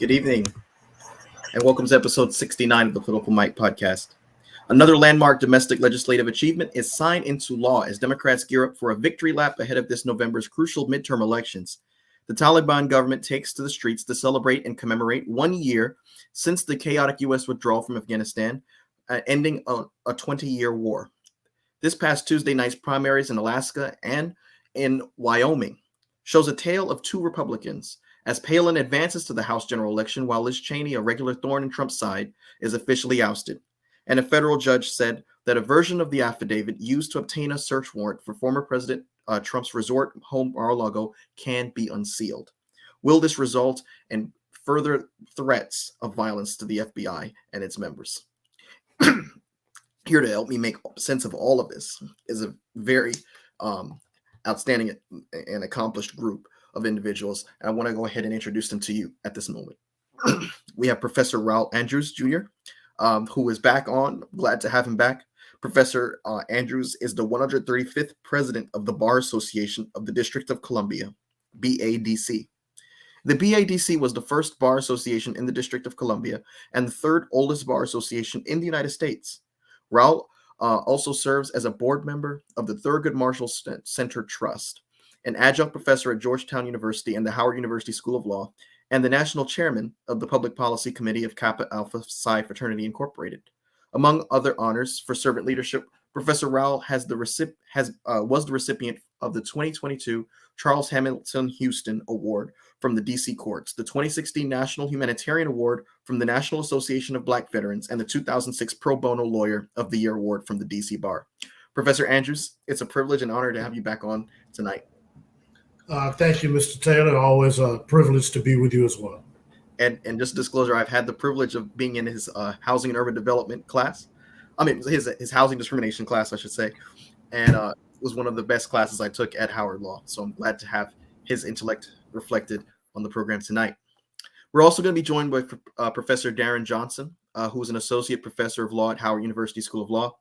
Good evening, and welcome to episode 69 of the Political Mic podcast. Another landmark domestic legislative achievement is signed into law as Democrats gear up for a victory lap ahead of this November's crucial midterm elections. The Taliban government takes to the streets to celebrate and commemorate 1 year since the chaotic U.S. withdrawal from Afghanistan, ending a 20-year war. This past Tuesday night's primaries in Alaska and in Wyoming shows a tale of two Republicans, as Palin advances to the House general election while Liz Cheney, a regular thorn in Trump's side, is officially ousted. And a federal judge said that a version of the affidavit used to obtain a search warrant for former President Trump's resort home Mar-a-Lago can be unsealed. Will this result in further threats of violence to the F.B.I. and its members? Here to help me make sense of all of this is a very outstanding and accomplished group of individuals. And I want to go ahead and introduce them to you at this moment. We have Professor Raul Andrews, Jr., who is back on. Glad to have him back. Professor Andrews is the 135th president of the Bar Association of the District of Columbia, BADC. The BADC was the first bar association in the District of Columbia and the third oldest bar association in the United States. Raul also serves as a board member of the Thurgood Marshall Center Trust, an adjunct professor at Georgetown University and the Howard University School of Law, and the national chairman of the Public Policy Committee of Kappa Alpha Psi Fraternity Incorporated. Among other honors for servant leadership, Professor Raul was the recipient of the 2022 Charles Hamilton Houston Award from the D.C. Courts, the 2016 National Humanitarian Award from the National Association of Black Veterans, and the 2006 Pro Bono Lawyer of the Year Award from the D.C. Bar. Professor Andrews, it's a privilege and honor to have you back on tonight. Thank you, Mr. Taylor. Always a privilege to be with you as well. And just disclosure, I've had the privilege of being in his housing and urban development class. I mean, his housing discrimination class, I should say. And it was one of the best classes I took at Howard Law. So I'm glad to have his intellect reflected on the program tonight. We're also going to be joined by Professor Darren Johnson, who is an associate professor of law at Howard University School of Law.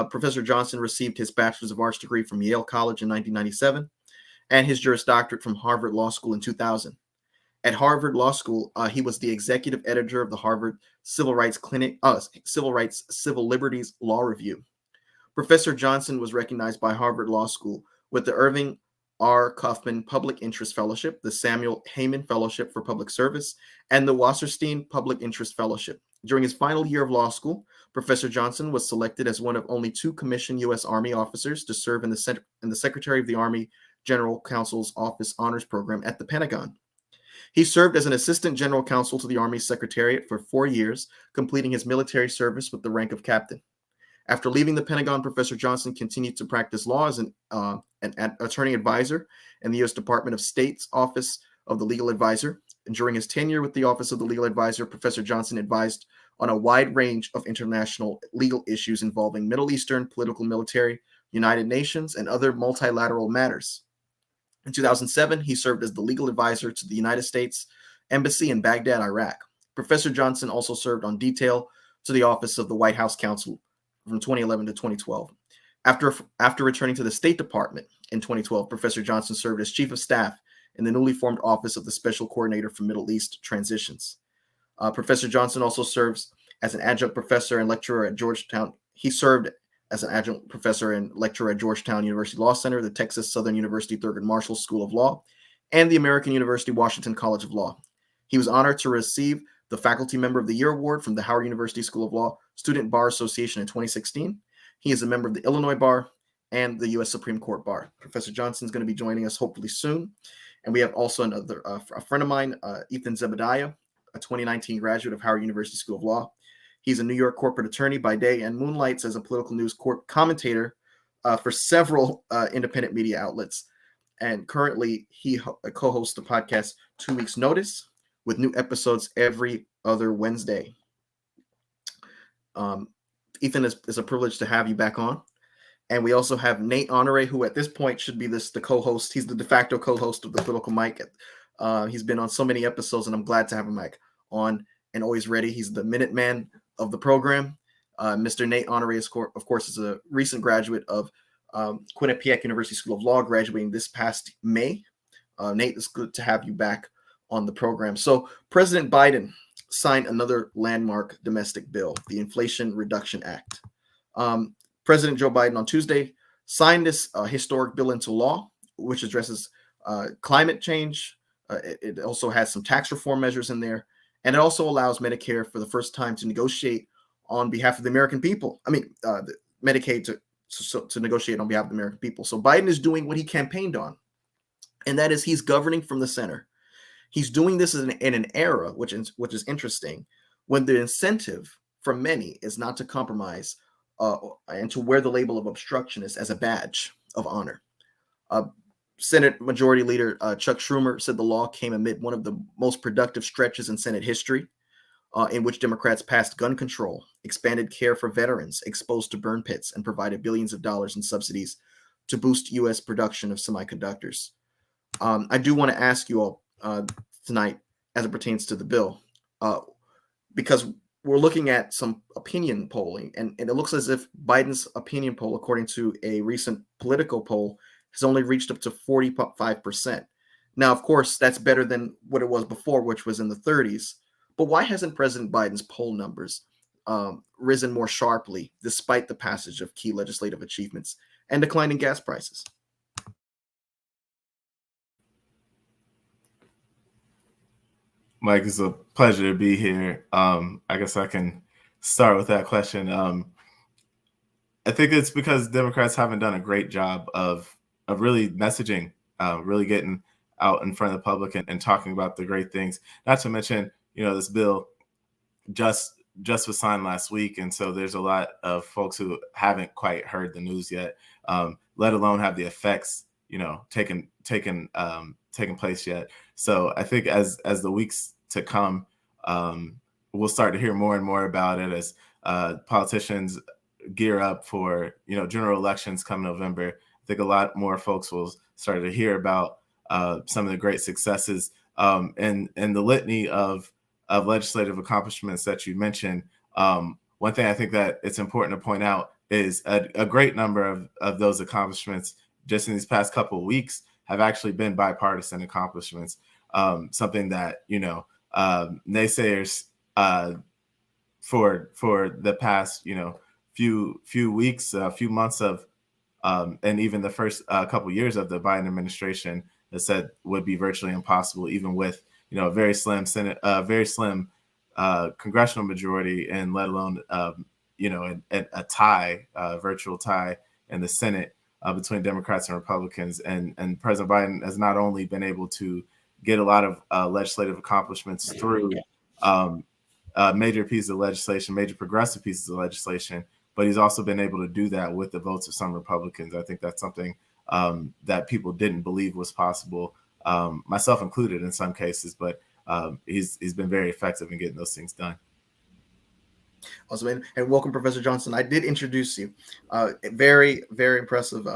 Professor Johnson received his Bachelor's of Arts degree from Yale College in 1997. And his Juris Doctorate from Harvard Law School in 2000. At Harvard Law School, he was the executive editor of the Harvard Civil Rights Civil Liberties Law Review. Professor Johnson was recognized by Harvard Law School with the Irving R. Kaufman Public Interest Fellowship, the Samuel Heyman Fellowship for Public Service, and the Wasserstein Public Interest Fellowship. During his final year of law school, Professor Johnson was selected as one of only two commissioned U.S. Army officers to serve in the Secretary of the Army General Counsel's Office Honors Program at the Pentagon. He served as an assistant general counsel to the Army Secretariat for 4 years, completing his military service with the rank of captain. After leaving the Pentagon, Professor Johnson continued to practice law as an attorney advisor in the U.S. Department of State's Office of the Legal Advisor. And during his tenure with the Office of the Legal Advisor, Professor Johnson advised on a wide range of international legal issues involving Middle Eastern, political, military, United Nations, and other multilateral matters. In 2007, he served as the legal advisor to the United States Embassy in Baghdad, Iraq. Professor Johnson also served on detail to the Office of the White House Counsel from 2011 to 2012. After returning to the State Department in 2012, Professor Johnson served as Chief of Staff in the newly formed Office of the Special Coordinator for Middle East Transitions. Professor Johnson also serves as an adjunct professor and lecturer at Georgetown. He served as an adjunct professor and lecturer at Georgetown University Law Center, the Texas Southern University Thurgood Marshall School of Law, and the American University Washington College of Law. He was honored to receive the Faculty Member of the Year Award from the Howard University School of Law Student Bar Association in 2016. He is a member of the Illinois Bar and the U.S. Supreme Court Bar. Professor Johnson is going to be joining us hopefully soon. And we have also another a friend of mine, Ethan Zebediah, a 2019 graduate of Howard University School of Law. He's a New York corporate attorney by day and moonlights as a political news commentator for several independent media outlets. And currently, he co-hosts the podcast 2 Weeks Notice with new episodes every other Wednesday. Ethan, it's a privilege to have you back on. And we also have Nate Honore, who at this point should be the co-host. He's the de facto co-host of the Political Mic. He's been on so many episodes, and I'm glad to have him back on and always ready. He's the Minuteman of the program. Mr. Nate Honore, of course, is a recent graduate of Quinnipiac University School of Law, graduating this past May. Nate, it's good to have you back on the program. So President Biden signed another landmark domestic bill, the Inflation Reduction Act. President Joe Biden on Tuesday signed this historic bill into law, which addresses climate change. It also has some tax reform measures in there, and it also allows Medicare for the first time to negotiate on behalf of the American people. Medicaid to negotiate on behalf of the American people. So Biden is doing what he campaigned on, and that is he's governing from the center. He's doing this in an era, which is interesting, when the incentive for many is not to compromise and to wear the label of obstructionist as a badge of honor. Senate Majority Leader Chuck Schumer said the law came amid one of the most productive stretches in Senate history, in which Democrats passed gun control, expanded care for veterans exposed to burn pits, and provided billions of dollars in subsidies to boost U.S. production of semiconductors. I do want to ask you all tonight, as it pertains to the bill, because we're looking at some opinion polling, and it looks as if Biden's opinion poll, according to a recent Politico poll, has only reached up to 45%. Now, of course, that's better than what it was before, which was in the 30s. But why hasn't President Biden's poll numbers risen more sharply, despite the passage of key legislative achievements and declining gas prices? Mike, it's a pleasure to be here. I guess I can start with that question. I think it's because Democrats haven't done a great job of really messaging, really getting out in front of the public and talking about the great things. Not to mention, this bill just was signed last week, and so there's a lot of folks who haven't quite heard the news yet, let alone have the effects, taking place yet. So I think as the weeks to come, we'll start to hear more and more about it as politicians gear up for general elections come November. I think a lot more folks will start to hear about some of the great successes and the litany of legislative accomplishments that you mentioned. One thing I think that it's important to point out is a great number of those accomplishments just in these past couple of weeks have actually been bipartisan accomplishments. Something that naysayers for the past few weeks, few months of and even the first couple years of the Biden administration that said would be virtually impossible, even with a very slim Senate, very slim congressional majority, and let alone a tie, virtual tie in the Senate between Democrats and Republicans. And President Biden has not only been able to get a lot of legislative accomplishments through major pieces of legislation, major progressive pieces of legislation, but he's also been able to do that with the votes of some Republicans. I think that's something that people didn't believe was possible, myself included in some cases, but he's been very effective in getting those things done. Awesome, and welcome, Professor Johnson. I did introduce you. Very, very impressive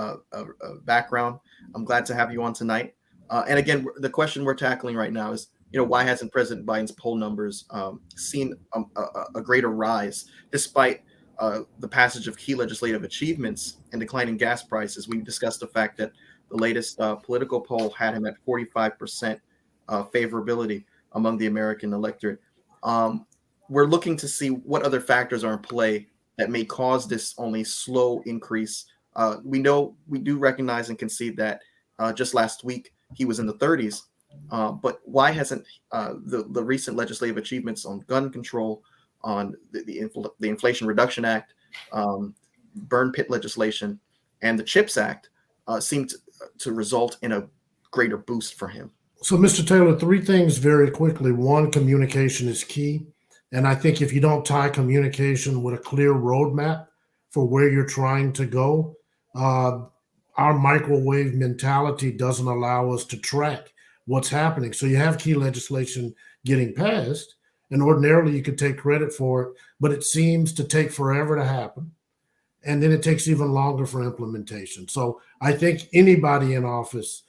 background. I'm glad to have you on tonight. And again, the question we're tackling right now is, why hasn't President Biden's poll numbers seen a greater rise despite the passage of key legislative achievements and declining gas prices? We discussed the fact that the latest Politico poll had him at 45% favorability among the American electorate. We're looking to see what other factors are in play that may cause this only slow increase. We do recognize and concede that just last week he was in the 30s, but why hasn't the recent legislative achievements on gun control, on the Inflation Reduction Act, burn pit legislation, and the CHIPS Act seemed to result in a greater boost for him? So, Mr. Taylor, three things very quickly. One, communication is key. And I think if you don't tie communication with a clear roadmap for where you're trying to go, our microwave mentality doesn't allow us to track what's happening. So you have key legislation getting passed, and ordinarily you could take credit for it, but it seems to take forever to happen. And then it takes even longer for implementation. So I think anybody in office,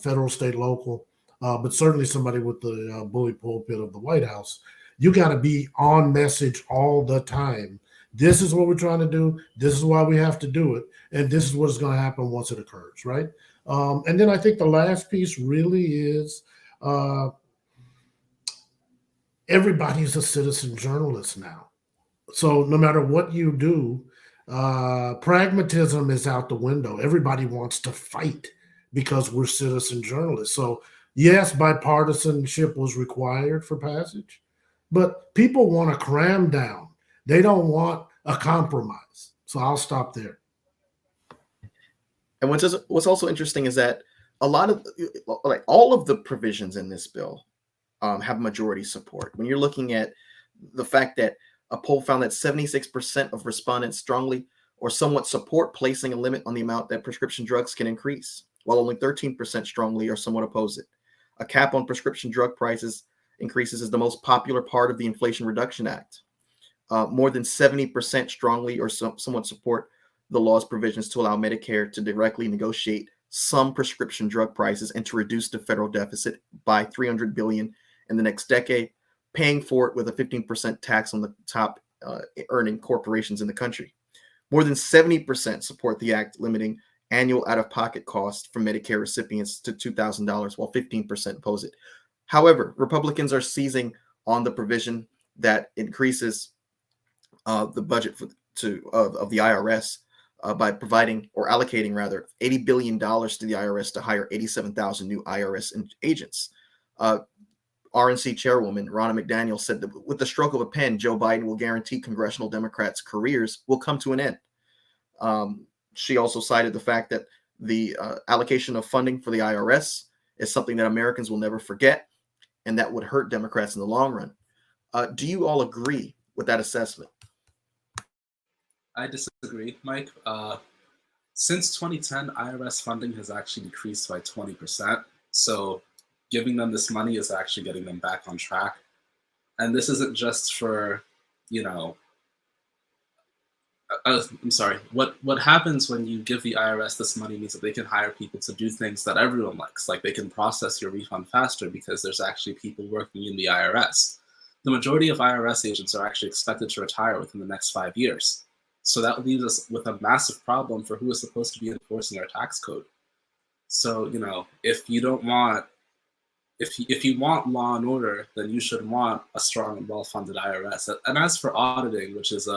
federal, state, local, but certainly somebody with the bully pulpit of the White House, you got to be on message all the time. This is what we're trying to do. This is why we have to do it. And this is what's going to happen once it occurs, right? And then I think the last piece really is everybody's a citizen journalist now. So no matter what you do, pragmatism is out the window. Everybody wants to fight because we're citizen journalists. So yes, bipartisanship was required for passage, but people want to cram down. They don't want a compromise. So I'll stop there. And what's also interesting is that a lot of, like, all of the provisions in this bill have majority support. When you're looking at the fact that a poll found that 76% of respondents strongly or somewhat support placing a limit on the amount that prescription drugs can increase, while only 13% strongly or somewhat oppose it. A cap on prescription drug prices increases is the most popular part of the Inflation Reduction Act. More than 70% strongly or somewhat support the law's provisions to allow Medicare to directly negotiate some prescription drug prices and to reduce the federal deficit by $300 billion in the next decade, paying for it with a 15% tax on the top earning corporations in the country. More than 70% support the act limiting annual out-of-pocket costs for Medicare recipients to $2,000, while 15% oppose it. However, Republicans are seizing on the provision that increases the budget of the IRS by providing, or allocating rather, $80 billion to the IRS to hire 87,000 new IRS agents. RNC chairwoman Ronna McDaniel said that with the stroke of a pen, Joe Biden will guarantee congressional Democrats' careers will come to an end. She also cited the fact that the allocation of funding for the IRS is something that Americans will never forget, and that would hurt Democrats in the long run. Do you all agree with that assessment? I disagree, Mike. Since 2010, IRS funding has actually decreased by 20%. So giving them this money is actually getting them back on track. And this isn't just for, I'm sorry. What happens when you give the IRS this money means that they can hire people to do things that everyone likes. Like they can process your refund faster because there's actually people working in the IRS. The majority of IRS agents are actually expected to retire within the next 5 years. So that leaves us with a massive problem for who is supposed to be enforcing our tax code. So, if you don't want, if you want law and order, then you should want a strong and well-funded IRS. And as for auditing, which is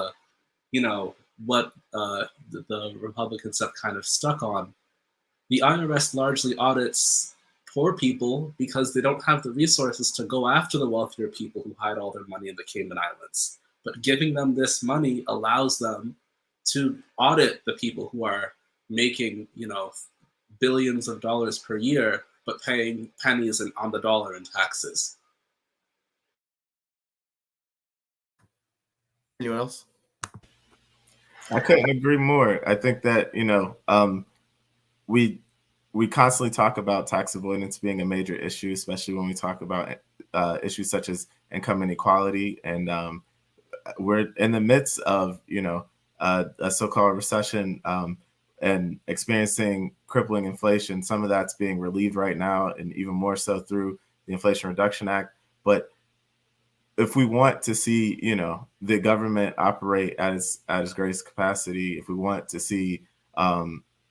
what the Republicans have kind of stuck on, the IRS largely audits poor people because they don't have the resources to go after the wealthier people who hide all their money in the Cayman Islands. But giving them this money allows them to audit the people who are making, billions of dollars per year, but paying pennies on the dollar in taxes. Anyone else? I couldn't agree more. I think that, we constantly talk about tax avoidance being a major issue, especially when we talk about issues such as income inequality. And we're in the midst of, a so-called recession and experiencing crippling inflation. Some of that's being relieved right now, and even more so through the Inflation Reduction Act. But if we want to see, the government operate at its greatest capacity, if we want to see,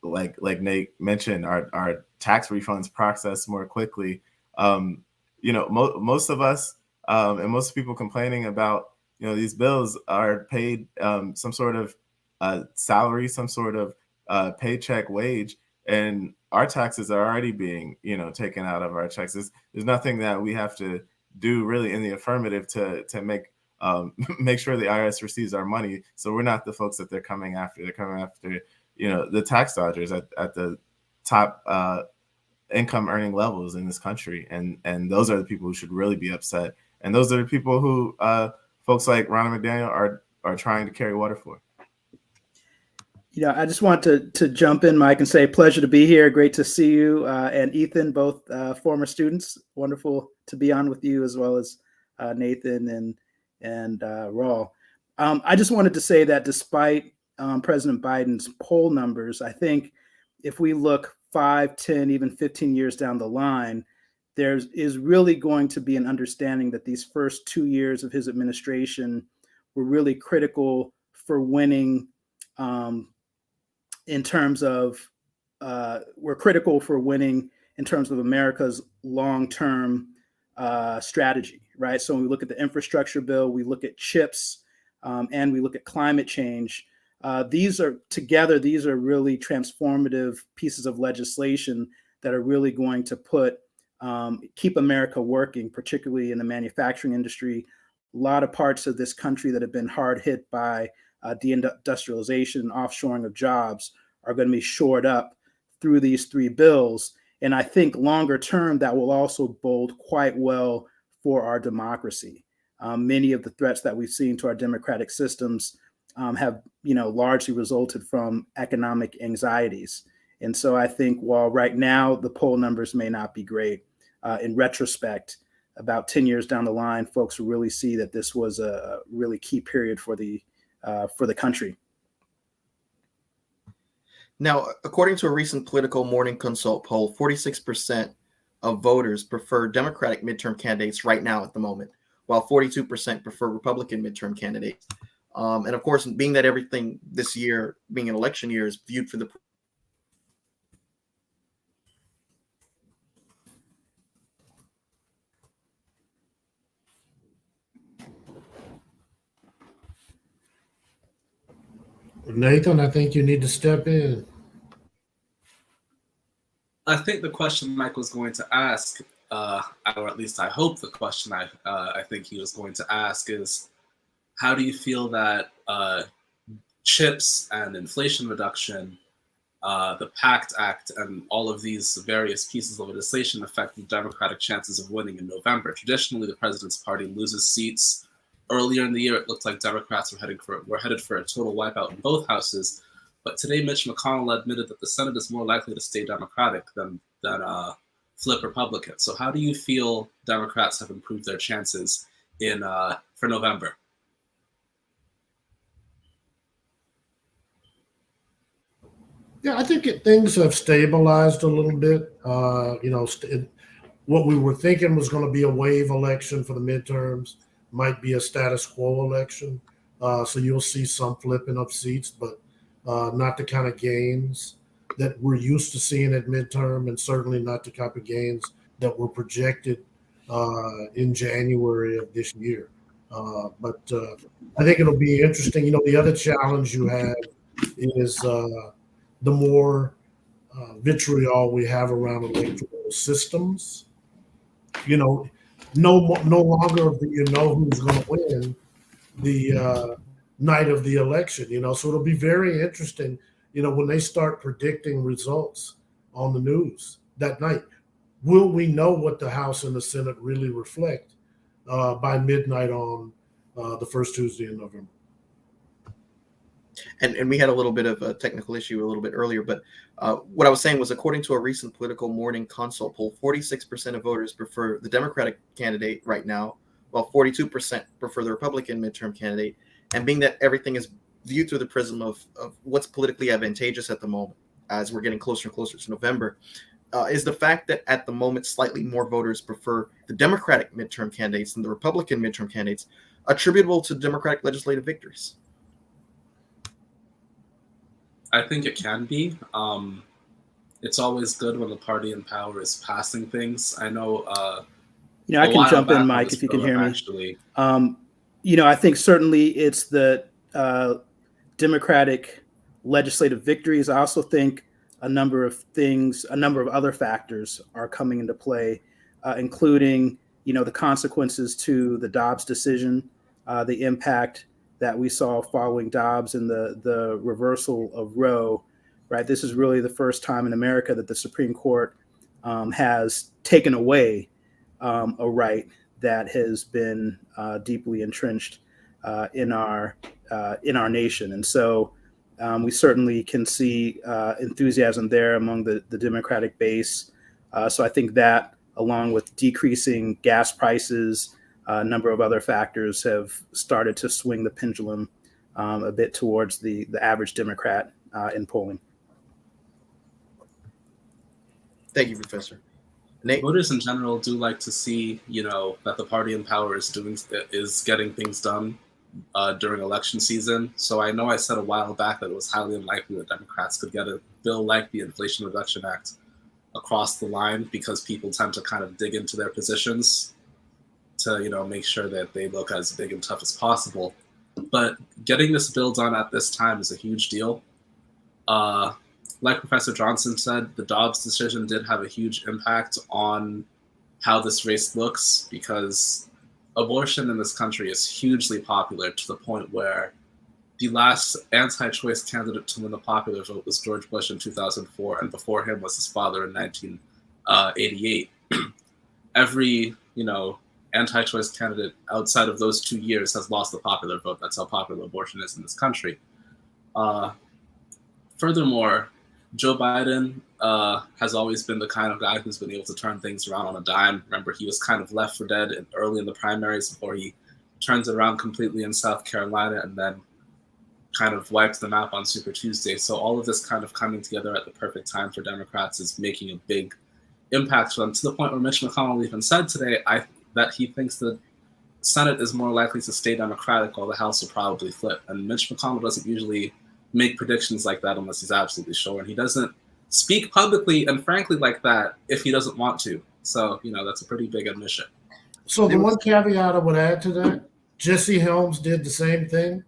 like Nate mentioned, our tax refunds processed more quickly, most of us and most people complaining about, these bills are paid some sort of salary, some sort of paycheck wage, and our taxes are already being, taken out of our checks. There's nothing that we have to do really in the affirmative to make make sure the IRS receives our money. So we're not the folks that they're coming after. They're coming after, the tax dodgers at the top income earning levels in this country. And those are the people who should really be upset. And those are the people who folks like Ronna McDaniel are trying to carry water for. I just want to jump in, Mike, and say pleasure to be here. Great to see you and Ethan, both former students. Wonderful to be on with you, as well as Nathan and Raul. I just wanted to say that despite President Biden's poll numbers, I think if we look 5, 10, even 15 years down the line, there is really going to be an understanding that these first 2 years of his administration were really critical for winning in terms of America's long-term strategy, right? So when we look at the infrastructure bill, we look at chips, and we look at climate change. These are really transformative pieces of legislation that are really going to keep America working, particularly in the manufacturing industry. A lot of parts of this country that have been hard hit by deindustrialization and offshoring of jobs are going to be shored up through these three bills. And I think longer term, that will also bode quite well for our democracy. Many of the threats that we've seen to our democratic systems have, largely resulted from economic anxieties. And so I think while right now the poll numbers may not be great, in retrospect, about 10 years down the line, folks will really see that this was a really key period for the country. Now, according to a recent Political Morning Consult poll, 46% of voters prefer Democratic midterm candidates right now at the moment, while 42% prefer Republican midterm candidates. And of course, being that everything this year, being an election year, is viewed for the Nathan, I think you need to step in. I think the question Mike was going to ask, or at least I hope the question I think he was going to ask is, how do you feel that chips and inflation reduction, the PACT Act, and all of these various pieces of legislation affect the Democratic chances of winning in November? Traditionally, the president's party loses seats. Earlier in the year, it looked like Democrats were headed for a total wipeout in both houses. But today, Mitch McConnell admitted that the Senate is more likely to stay Democratic than flip Republican. So how do you feel Democrats have improved their chances for November? Yeah, I think things have stabilized a little bit. What we were thinking was going to be a wave election for the midterms might be a status quo election. So you'll see some flipping of seats, but not the kind of gains that we're used to seeing at midterm, and certainly not the type of gains that were projected in January of this year. But I think it'll be interesting. The other challenge you have is the more vitriol we have around electoral systems. No longer do you know who's going to win the night of the election. So it'll be very interesting, when they start predicting results on the news that night. Will we know what the House and the Senate really reflect by midnight on the first Tuesday in November? And we had a little bit of a technical issue a little bit earlier, but what I was saying was, according to a recent Political Morning Consult poll, 46% of voters prefer the Democratic candidate right now, while 42% prefer the Republican midterm candidate. And being that everything is viewed through the prism of what's politically advantageous at the moment, as we're getting closer and closer to November, is the fact that at the moment slightly more voters prefer the Democratic midterm candidates than the Republican midterm candidates attributable to Democratic legislative victories? I think it can be. It's always good when the party in power is passing things. I know. I can jump in, Mike, if you can hear me. Actually, I think certainly it's the Democratic legislative victories. I also think a number of other factors are coming into play, including, the consequences to the Dobbs decision, the impact that we saw following Dobbs and the reversal of Roe, right? This is really the first time in America that the Supreme Court has taken away a right that has been deeply entrenched in our nation. And so we certainly can see enthusiasm there among the Democratic base. So I think that, along with decreasing gas prices, a number of other factors have started to swing the pendulum a bit towards the average Democrat in polling. Thank you, Professor. Nate? Voters in general do like to see, that the party in power is getting things done during election season. So I know I said a while back that it was highly unlikely that Democrats could get a bill like the Inflation Reduction Act across the line, because people tend to kind of dig into their positions to, you know, make sure that they look as big and tough as possible. But getting this bill done at this time is a huge deal. Like Professor Johnson said, the Dobbs decision did have a huge impact on how this race looks, because abortion in this country is hugely popular, to the point where the last anti-choice candidate to win the popular vote was George Bush in 2004, and before him was his father in 1988. Every, you know, anti-choice candidate outside of those 2 years has lost the popular vote. That's how popular abortion is in this country. Furthermore, Joe Biden has always been the kind of guy who's been able to turn things around on a dime. Remember, he was kind of left for dead early in the primaries before he turns it around completely in South Carolina and then kind of wipes the map on Super Tuesday. So all of this kind of coming together at the perfect time for Democrats is making a big impact for them, to the point where Mitch McConnell even said today that he thinks the Senate is more likely to stay Democratic, while the House will probably flip. And Mitch McConnell doesn't usually make predictions like that unless he's absolutely sure. And he doesn't speak publicly and frankly like that if he doesn't want to. So, you know, that's a pretty big admission. So the one caveat I would add to that, Jesse Helms did the same thing.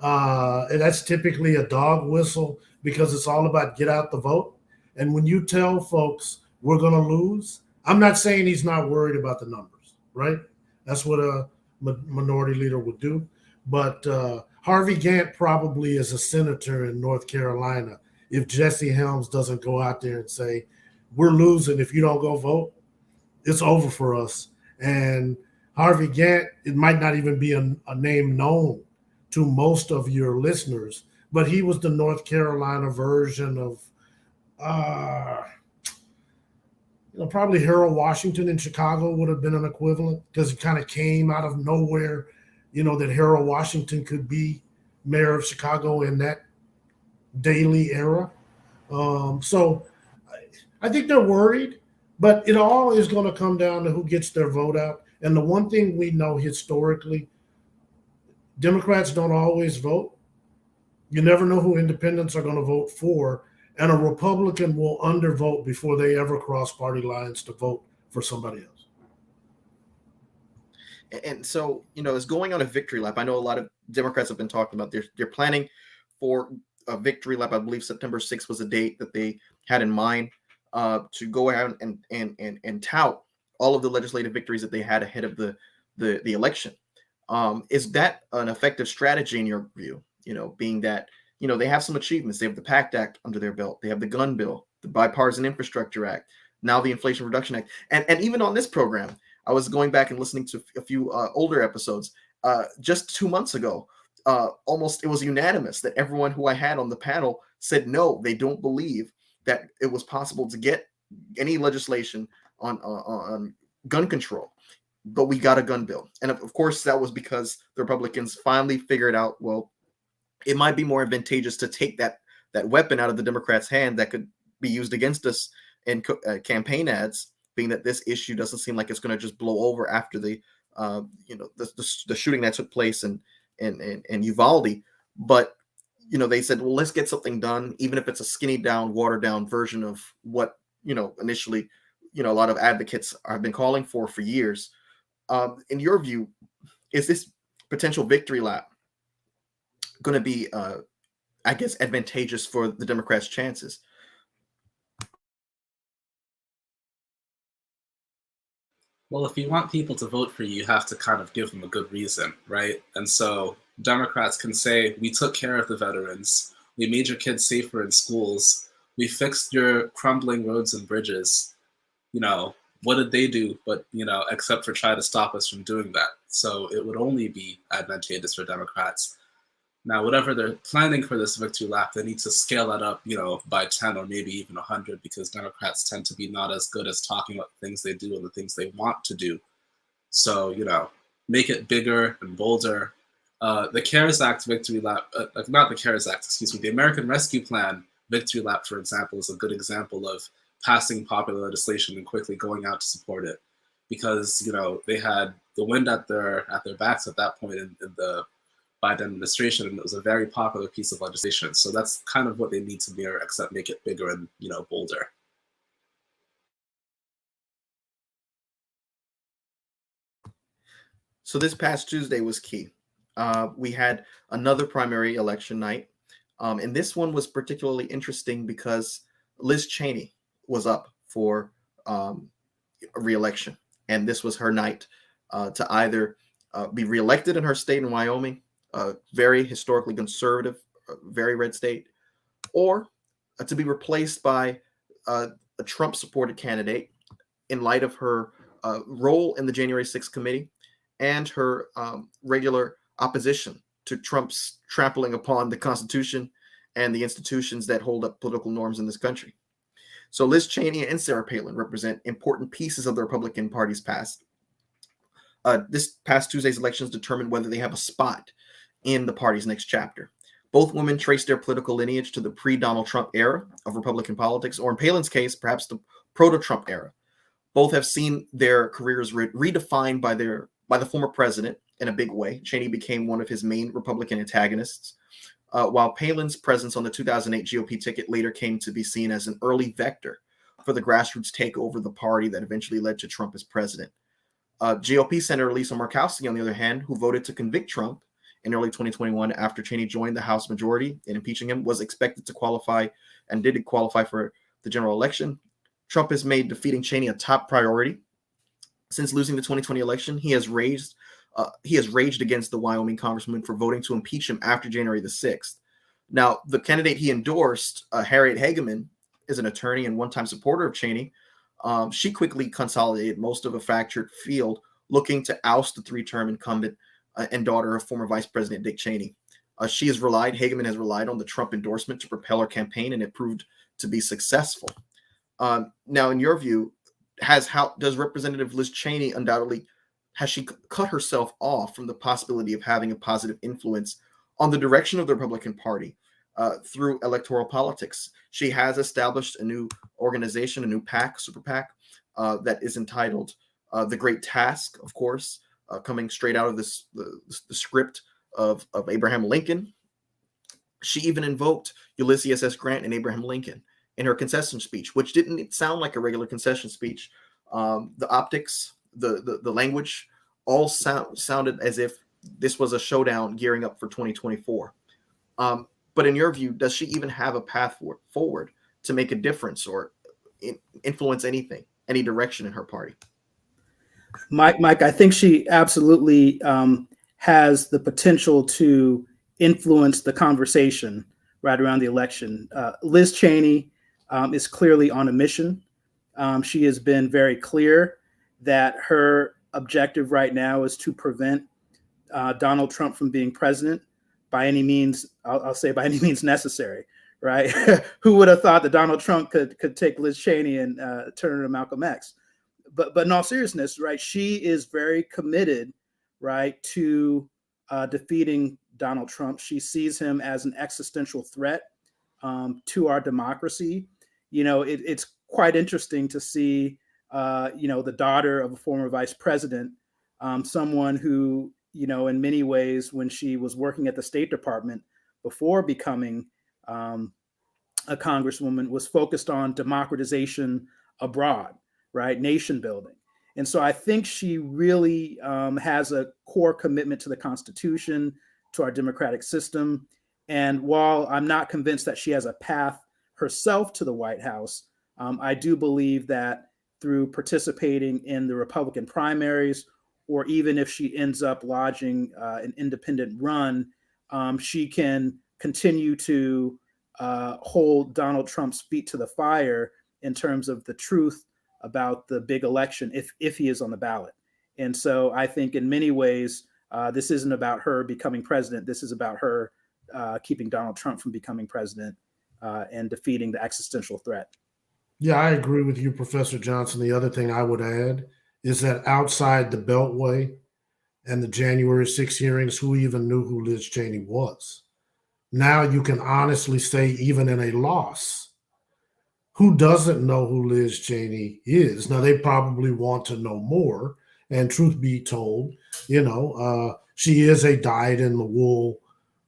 And that's typically a dog whistle, because it's all about get out the vote. And when you tell folks we're going to lose, I'm not saying he's not worried about the numbers, right? That's what a minority leader would do. But Harvey Gantt probably is a senator in North Carolina if Jesse Helms doesn't go out there and say, we're losing. If you don't go vote, it's over for us. And Harvey Gantt, it might not even be a name known to most of your listeners, but he was the North Carolina version of probably Harold Washington in Chicago would have been an equivalent, because he kind of came out of nowhere, that Harold Washington could be mayor of Chicago in that Daley era. So I think they're worried, but it all is going to come down to who gets their vote out. And the one thing we know historically, Democrats don't always vote. You never know who independents are going to vote for. And a Republican will undervote before they ever cross party lines to vote for somebody else. And so, it's going on a victory lap. I know a lot of Democrats have been talking about they're planning for a victory lap. I believe September 6th was a date that they had in mind to go out and tout all of the legislative victories that they had ahead of the election. Is that an effective strategy in your view? Being that they have some achievements. They have the PACT Act under their belt. They have the gun bill, the Bipartisan Infrastructure Act, now the Inflation Reduction Act. And even on this program, I was going back and listening to a few older episodes. Just 2 months ago, almost it was unanimous that everyone who I had on the panel said no, they don't believe that it was possible to get any legislation on gun control. But we got a gun bill. And of course, that was because the Republicans finally figured out, well, it might be more advantageous to take that weapon out of the Democrats' hand that could be used against us in campaign ads, being that this issue doesn't seem like it's going to just blow over after the shooting that took place in Uvalde. But they said, well, let's get something done, even if it's a skinny down, watered down version of what initially a lot of advocates have been calling for years. In your view, is this potential victory lap going to be, I guess, advantageous for the Democrats' chances? Well, if you want people to vote for you, you have to kind of give them a good reason, right? And so Democrats can say, we took care of the veterans, we made your kids safer in schools, we fixed your crumbling roads and bridges. What did they do but, except for try to stop us from doing that? So it would only be advantageous for Democrats. Now, whatever they're planning for this victory lap, they need to scale that up, by 10 or maybe even 100, because Democrats tend to be not as good as talking about the things they do and the things they want to do. So, make it bigger and bolder. The CARES Act victory lap, not the CARES Act, excuse me, the American Rescue Plan victory lap, for example, is a good example of passing popular legislation and quickly going out to support it, because, they had the wind at their backs at that point in the Biden administration, and it was a very popular piece of legislation. So that's kind of what they need to mirror, except make it bigger and bolder. So this past Tuesday was key. We had another primary election night, and this one was particularly interesting because Liz Cheney was up for re-election, and this was her night to either be reelected in her state in Wyoming, a very historically conservative, very red state, or to be replaced by a Trump-supported candidate in light of her role in the January 6th committee and her regular opposition to Trump's trampling upon the Constitution and the institutions that hold up political norms in this country. So Liz Cheney and Sarah Palin represent important pieces of the Republican Party's past. This past Tuesday's elections determined whether they have a spot in the party's next chapter. Both women trace their political lineage to the pre-Donald Trump era of Republican politics, or in Palin's case, perhaps the proto-Trump era. Both have seen their careers redefined by the former president in a big way. Cheney became one of his main Republican antagonists, while Palin's presence on the 2008 GOP ticket later came to be seen as an early vector for the grassroots takeover of the party that eventually led to Trump as president. GOP Senator Lisa Murkowski, on the other hand, who voted to convict Trump in early 2021 after Cheney joined the House majority in impeaching him, was expected to qualify and did qualify for the general election. Trump has made defeating Cheney a top priority. Since losing the 2020 election, he has raged against the Wyoming congressman for voting to impeach him after January the 6th. Now, the candidate he endorsed, Harriet Hageman, is an attorney and one-time supporter of Cheney. She quickly consolidated most of a fractured field, looking to oust the three-term incumbent and daughter of former Vice President Dick Cheney. Hageman has relied on the Trump endorsement to propel her campaign, and it proved to be successful. Now, in your view, does Representative Liz Cheney has she cut herself off from the possibility of having a positive influence on the direction of the Republican Party through electoral politics? She has established a new organization, a new PAC, super PAC, that is entitled The Great Task, of course, coming straight out of the script of Abraham Lincoln. She even invoked Ulysses S. Grant and Abraham Lincoln in her concession speech, which didn't sound like a regular concession speech. The optics, the language, all sounded as if this was a showdown gearing up for 2024. But in your view, does she even have a path forward to make a difference or influence any direction in her party? Mike, I think she absolutely has the potential to influence the conversation right around the election. Liz Cheney is clearly on a mission. She has been very clear that her objective right now is to prevent Donald Trump from being president by any means, I'll say by any means necessary, right? Who would have thought that Donald Trump could take Liz Cheney and turn her to Malcolm X? But in all seriousness, right, she is very committed, right, to defeating Donald Trump. She sees him as an existential threat to our democracy. You know, it's quite interesting to see, the daughter of a former vice president, someone who, in many ways, when she was working at the State Department before becoming a congresswoman, was focused on democratization abroad, right? Nation building. And so I think she really has a core commitment to the Constitution, to our democratic system. And while I'm not convinced that she has a path herself to the White House, I do believe that through participating in the Republican primaries, or even if she ends up lodging an independent run, she can continue to hold Donald Trump's feet to the fire in terms of the truth about the big election if he is on the ballot. And so I think in many ways, this isn't about her becoming president. This is about her keeping Donald Trump from becoming president and defeating the existential threat. Yeah, I agree with you, Professor Johnson. The other thing I would add is that outside the Beltway and the January 6 hearings, who even knew who Liz Cheney was? Now you can honestly say, even in a loss, who doesn't know who Liz Cheney is? Now, they probably want to know more. And truth be told, she is a dyed-in-the-wool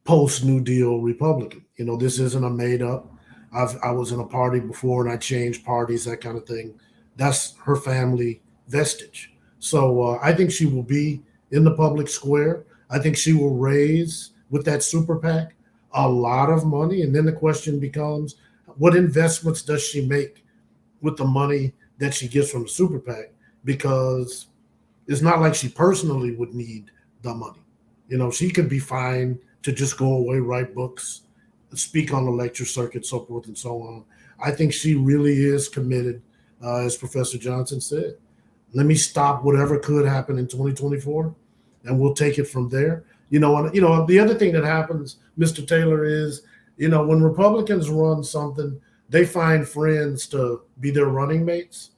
post-New Deal Republican. This isn't a made-up. I was in a party before and I changed parties, that kind of thing. That's her family vestige. So I think she will be in the public square. I think she will raise with that super PAC a lot of money. And then the question becomes, what investments does she make with the money that she gets from the super PAC? Because it's not like she personally would need the money. She could be fine to just go away, write books, speak on the lecture circuit, so forth and so on. I think she really is committed, as Professor Johnson said. Let me stop whatever could happen in 2024, and we'll take it from there. The other thing that happens, Mr. Taylor, is when Republicans run something, they find friends to be their running mates,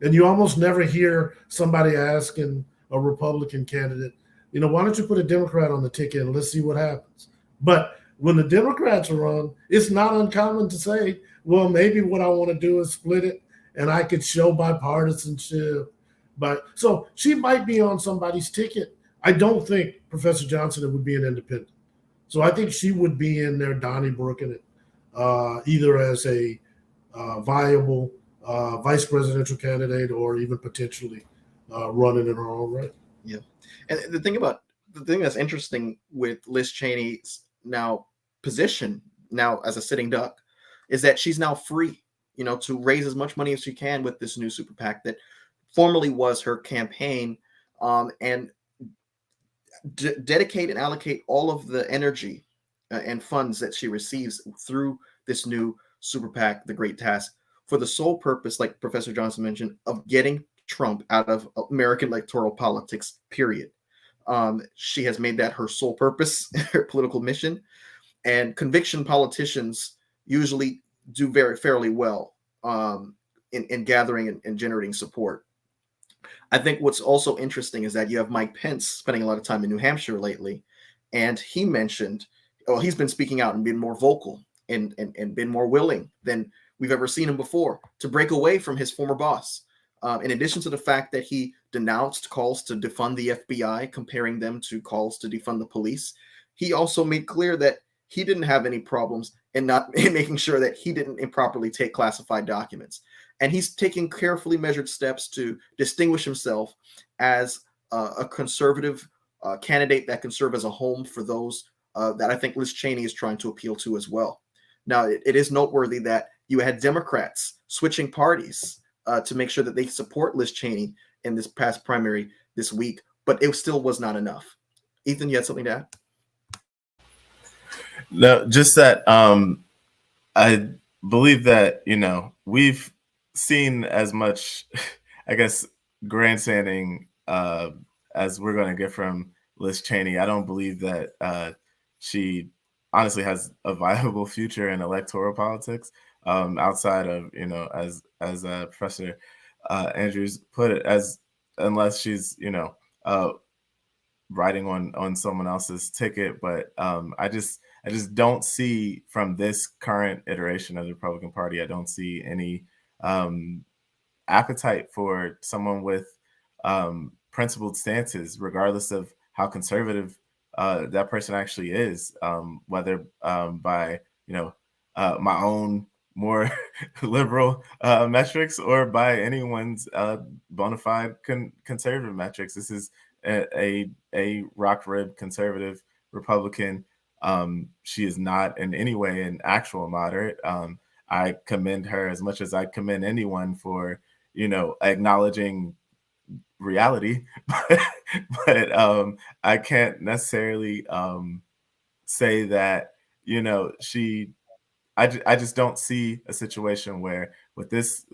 and you almost never hear somebody asking a Republican candidate, why don't you put a Democrat on the ticket and let's see what happens. But when the Democrats run, it's not uncommon to say, well, maybe what I want to do is split it, and I could show bipartisanship. But so she might be on somebody's ticket. I don't think Professor Johnson would be an independent. So I think she would be in there, Donniebrooking it, either as a viable vice presidential candidate or even potentially running in her own right. Yeah. And the thing that's interesting with Liz Cheney's now position now as a sitting duck is that she's now free, to raise as much money as she can with this new super PAC that formerly was her campaign, and dedicate and allocate all of the energy and funds that she receives through this new super PAC, the Great Task, for the sole purpose, like Professor Johnson mentioned, of getting Trump out of American electoral politics, period. She has made that her sole purpose, her political mission. And conviction politicians usually do fairly well in gathering and generating support. I think what's also interesting is that you have Mike Pence spending a lot of time in New Hampshire lately, and he mentioned, he's been speaking out and been more vocal and been more willing than we've ever seen him before to break away from his former boss. In addition to the fact that he denounced calls to defund the FBI, comparing them to calls to defund the police, he also made clear that he didn't have any problems in making sure that he didn't improperly take classified documents. And he's taking carefully measured steps to distinguish himself as a conservative candidate that can serve as a home for those that I think Liz Cheney is trying to appeal to as well. Now, it is noteworthy that you had Democrats switching parties to make sure that they support Liz Cheney in this past primary this week, but it still was not enough. Ethan, you had something to add? No, just that I believe that, we've seen as much, I guess, grandstanding as we're going to get from Liz Cheney. I don't believe that she honestly has a viable future in electoral politics outside of, as Professor Andrews put it, unless she's, riding on someone else's ticket. But I just don't see from this current iteration of the Republican Party, I don't see any appetite for someone with principled stances, regardless of how conservative that person actually is, whether by my own more liberal metrics or by anyone's bona fide conservative metrics. This is a rock rib conservative Republican. She is not in any way an actual moderate. I commend her as much as I commend anyone for, acknowledging reality, but I can't necessarily say that, I just don't see a situation where with this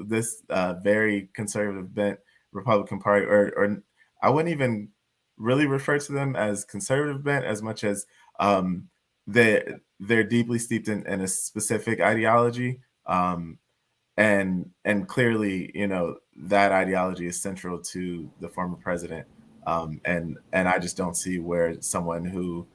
very conservative bent Republican Party, or I wouldn't even really refer to them as conservative bent as much as they're deeply steeped in a specific ideology. And clearly, that ideology is central to the former president. And I just don't see where someone who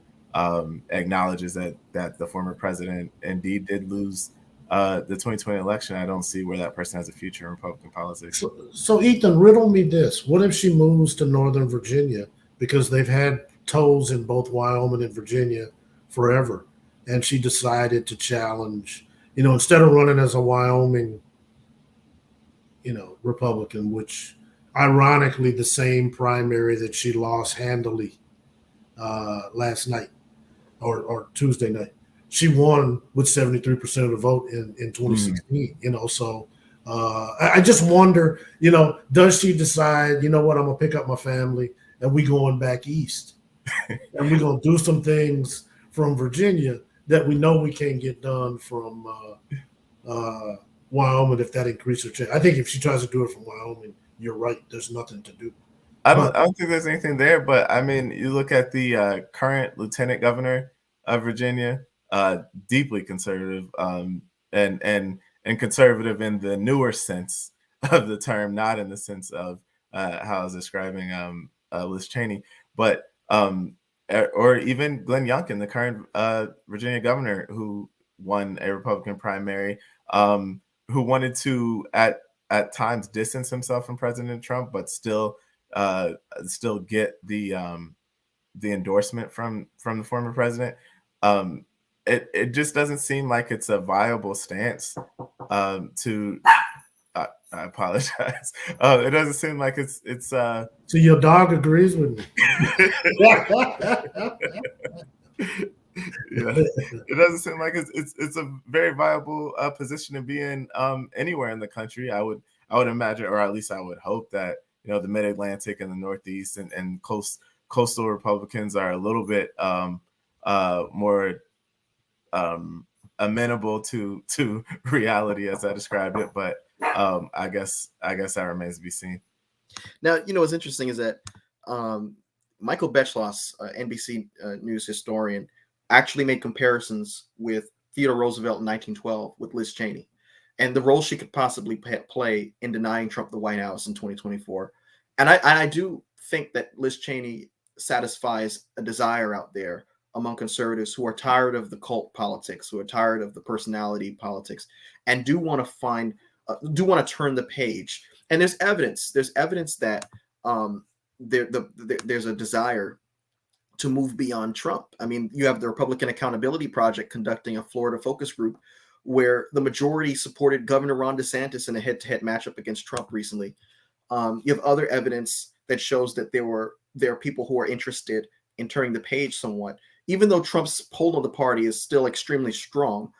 acknowledges that the former president indeed did lose the 2020 election, I don't see where that person has a future in Republican politics. So Ethan, riddle me this. What if she moves to Northern Virginia, because they've had toes in both Wyoming and Virginia forever, and she decided to challenge, instead of running as a Wyoming, Republican, which ironically the same primary that she lost handily last night or Tuesday night. She won with 73% of the vote in 2016. You know, so I just wonder, you know, does she decide, you know what, I'm gonna pick up my family and we going back east, and we're gonna do some things from Virginia that we know we can't get done from Wyoming if that increases her chance. I think if she tries to do it from Wyoming, you're right. There's nothing to do. I don't think there's anything there, but I mean, you look at the current lieutenant governor of Virginia, deeply conservative, and conservative in the newer sense of the term, not in the sense of how I was describing Liz Cheney, but or even Glenn Youngkin, the current Virginia governor who won a Republican primary, who wanted to at times distance himself from President Trump, but still get the endorsement from the former president. It just doesn't seem like it's a viable stance to. I apologize. It doesn't seem like it's. So your dog agrees with me. Yeah, it doesn't seem like it's a very viable position to be in anywhere in the country. I would imagine, or at least I would hope that, you know, the Mid-Atlantic and the Northeast and coastal Republicans are a little bit more amenable to reality as I described it. But I guess that remains to be seen. Now, you know, what's interesting is that Michael Beschloss, NBC News historian, actually made comparisons with Theodore Roosevelt in 1912 with Liz Cheney and the role she could possibly play in denying Trump the White House in 2024. And I do think that Liz Cheney satisfies a desire out there among conservatives who are tired of the cult politics, who are tired of the personality politics, and do want to turn the page. And there's evidence that there's a desire to move beyond Trump. I mean, you have the Republican Accountability Project conducting a Florida focus group where the majority supported Governor Ron DeSantis in a head-to-head matchup against Trump recently. You have other evidence that shows that there are people who are interested in turning the page somewhat, even though Trump's hold on the party is still extremely strong.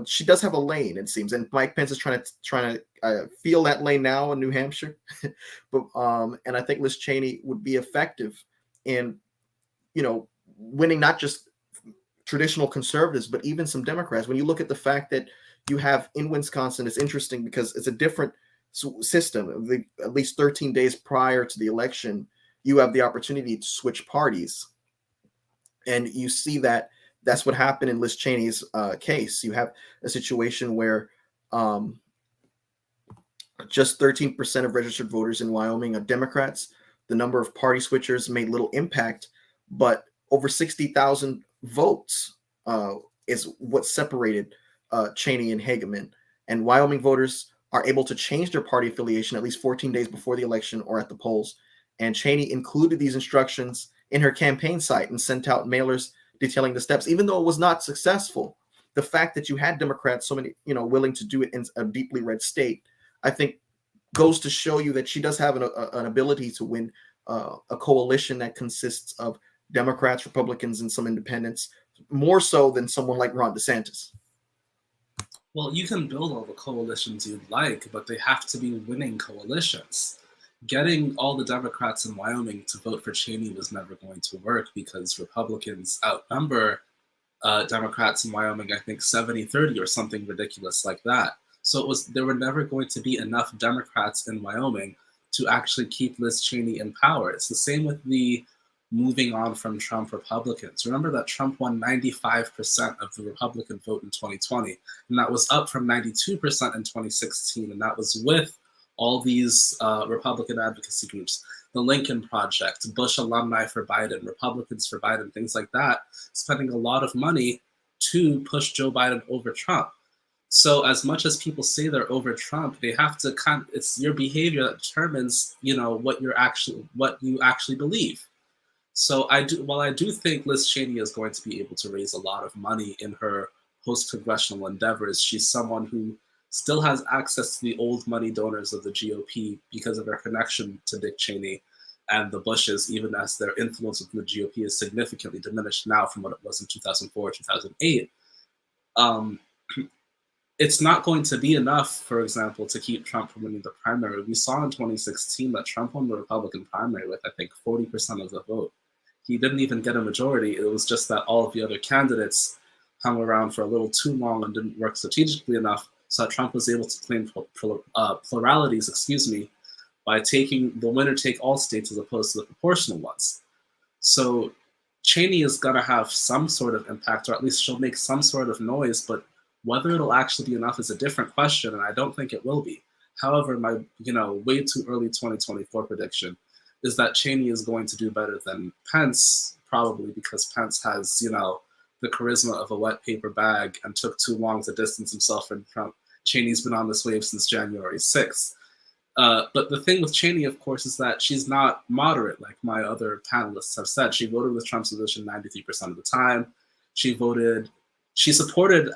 She does have a lane, it seems, and Mike Pence is trying to feel that lane now in New Hampshire. But and I think Liz Cheney would be effective in, you know, winning not just traditional conservatives, but even some Democrats. When you look at the fact that you have in Wisconsin, it's interesting because it's a different system. At least 13 days prior to the election, you have the opportunity to switch parties. And you see that that's what happened in Liz Cheney's case. You have a situation where just 13% of registered voters in Wyoming are Democrats. The number of party switchers made little impact, but over 60,000 votes is what separated Cheney and Hageman. And Wyoming voters are able to change their party affiliation at least 14 days before the election or at the polls. And Cheney included these instructions in her campaign site and sent out mailers detailing the steps, even though it was not successful. The fact that you had Democrats, so many, you know, willing to do it in a deeply red state, I think goes to show you that she does have an ability to win a coalition that consists of Democrats, Republicans, and some independents, more so than someone like Ron DeSantis. Well, you can build all the coalitions you'd like, but they have to be winning coalitions. Getting all the Democrats in Wyoming to vote for Cheney was never going to work because Republicans outnumber Democrats in Wyoming, I think 70-30 or something ridiculous like that. So there were never going to be enough Democrats in Wyoming to actually keep Liz Cheney in power. It's the same with the moving on from Trump Republicans. Remember that Trump won 95% of the Republican vote in 2020, and that was up from 92% in 2016, and that was with all these Republican advocacy groups, the Lincoln Project, Bush alumni for Biden, Republicans for Biden, things like that, spending a lot of money to push Joe Biden over Trump. So as much as people say they're over Trump, they have to it's your behavior that determines, you know, what you actually believe. So while I do think Liz Cheney is going to be able to raise a lot of money in her post-congressional endeavors, she's someone who still has access to the old money donors of the GOP because of their connection to Dick Cheney and the Bushes, even as their influence within the GOP is significantly diminished now from what it was in 2004, 2008. It's not going to be enough, for example, to keep Trump from winning the primary. We saw in 2016 that Trump won the Republican primary with, I think, 40% of the vote. He didn't even get a majority. It was just that all of the other candidates hung around for a little too long and didn't work strategically enough, so that Trump was able to claim pluralities, by taking the winner-take-all states as opposed to the proportional ones. So Cheney is going to have some sort of impact, or at least she'll make some sort of noise, but whether it'll actually be enough is a different question, and I don't think it will be. However, my way too early 2024 prediction is that Cheney is going to do better than Pence, probably because Pence has, the charisma of a wet paper bag and took too long to distance himself from Trump. Cheney's been on this wave since January 6th. But the thing with Cheney, of course, is that she's not moderate like my other panelists have said. She voted with Trump's position 93% of the time. She supported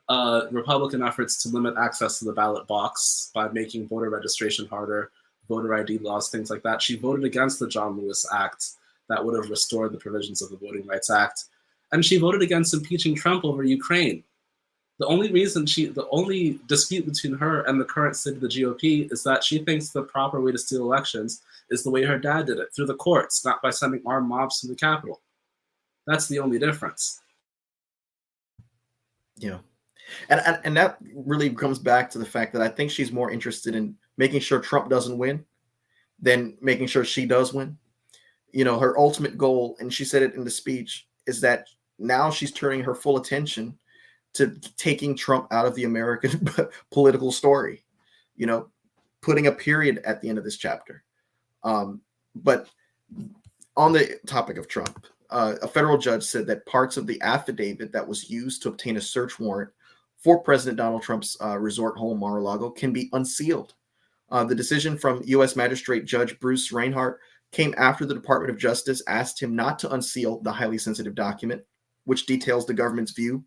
Republican efforts to limit access to the ballot box by making voter registration harder, voter ID laws, things like that. She voted against the John Lewis Act that would have restored the provisions of the Voting Rights Act. And she voted against impeaching Trump over Ukraine. The only dispute between her and the current state of the GOP is that she thinks the proper way to steal elections is the way her dad did it, through the courts, not by sending armed mobs to the Capitol. That's the only difference. Yeah. And that really comes back to the fact that I think she's more interested in making sure Trump doesn't win than making sure she does win. Her ultimate goal, and she said it in the speech, is that now she's turning her full attention to taking Trump out of the American political story, putting a period at the end of this chapter. But on the topic of Trump, a federal judge said that parts of the affidavit that was used to obtain a search warrant for President Donald Trump's resort home, Mar-a-Lago, can be unsealed. The decision from U.S. Magistrate Judge Bruce Reinhart came after the Department of Justice asked him not to unseal the highly sensitive document, which details the government's view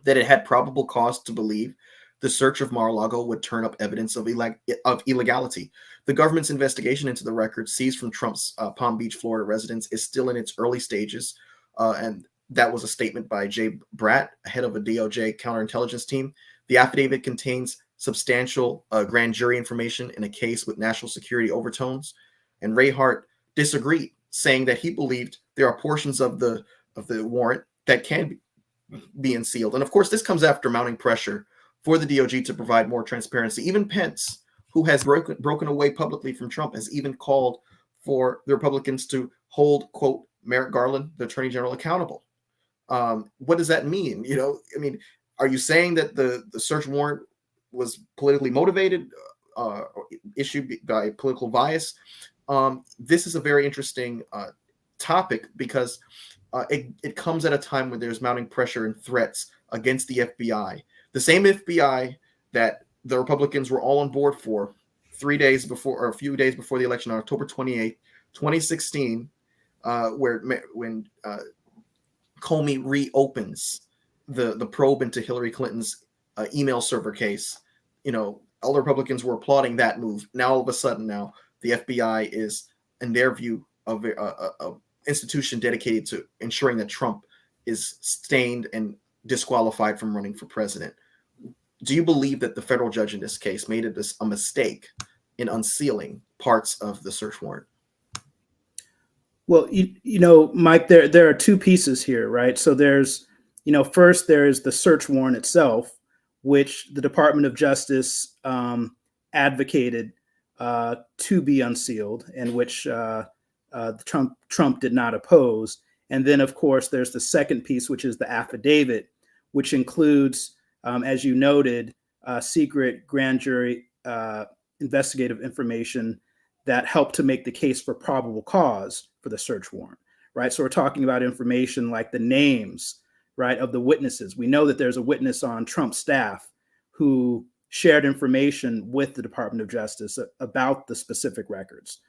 that it had probable cause to believe the search of Mar-a-Lago would turn up evidence of illegality. The government's investigation into the records seized from Trump's Palm Beach, Florida residence is still in its early stages, and that was a statement by Jay Bratt, head of a DOJ counterintelligence team. The affidavit contains substantial grand jury information in a case with national security overtones, and Reinhart disagreed, saying that he believed there are portions of the warrant that can be unsealed. And of course, this comes after mounting pressure for the DOJ to provide more transparency. Even Pence, who has broken away publicly from Trump, has even called for the Republicans to hold, quote, Merrick Garland, the Attorney General, accountable. What does that mean? Are you saying that the search warrant was politically motivated, issued by political bias? This is a very interesting topic because it comes at a time when there's mounting pressure and threats against the FBI. The same FBI that the Republicans were all on board for 3 days before, or a few days before the election on October 28th, 2016, when Comey reopens the probe into Hillary Clinton's email server case. All the Republicans were applauding that move. Now, all of a sudden, the FBI is, in their view, a institution dedicated to ensuring that Trump is stained and disqualified from running for president. Do you believe that the federal judge in this case made it a mistake in unsealing parts of the search warrant? Well, Mike, there are two pieces here, right? So there's, first there is the search warrant itself, which the Department of Justice advocated to be unsealed, and which Trump did not oppose. And then, of course, there's the second piece, which is the affidavit, which includes, as you noted, secret grand jury investigative information that helped to make the case for probable cause for the search warrant, right? So we're talking about information like the names, right, of the witnesses. We know that there's a witness on Trump's staff who shared information with the Department of Justice about the specific records.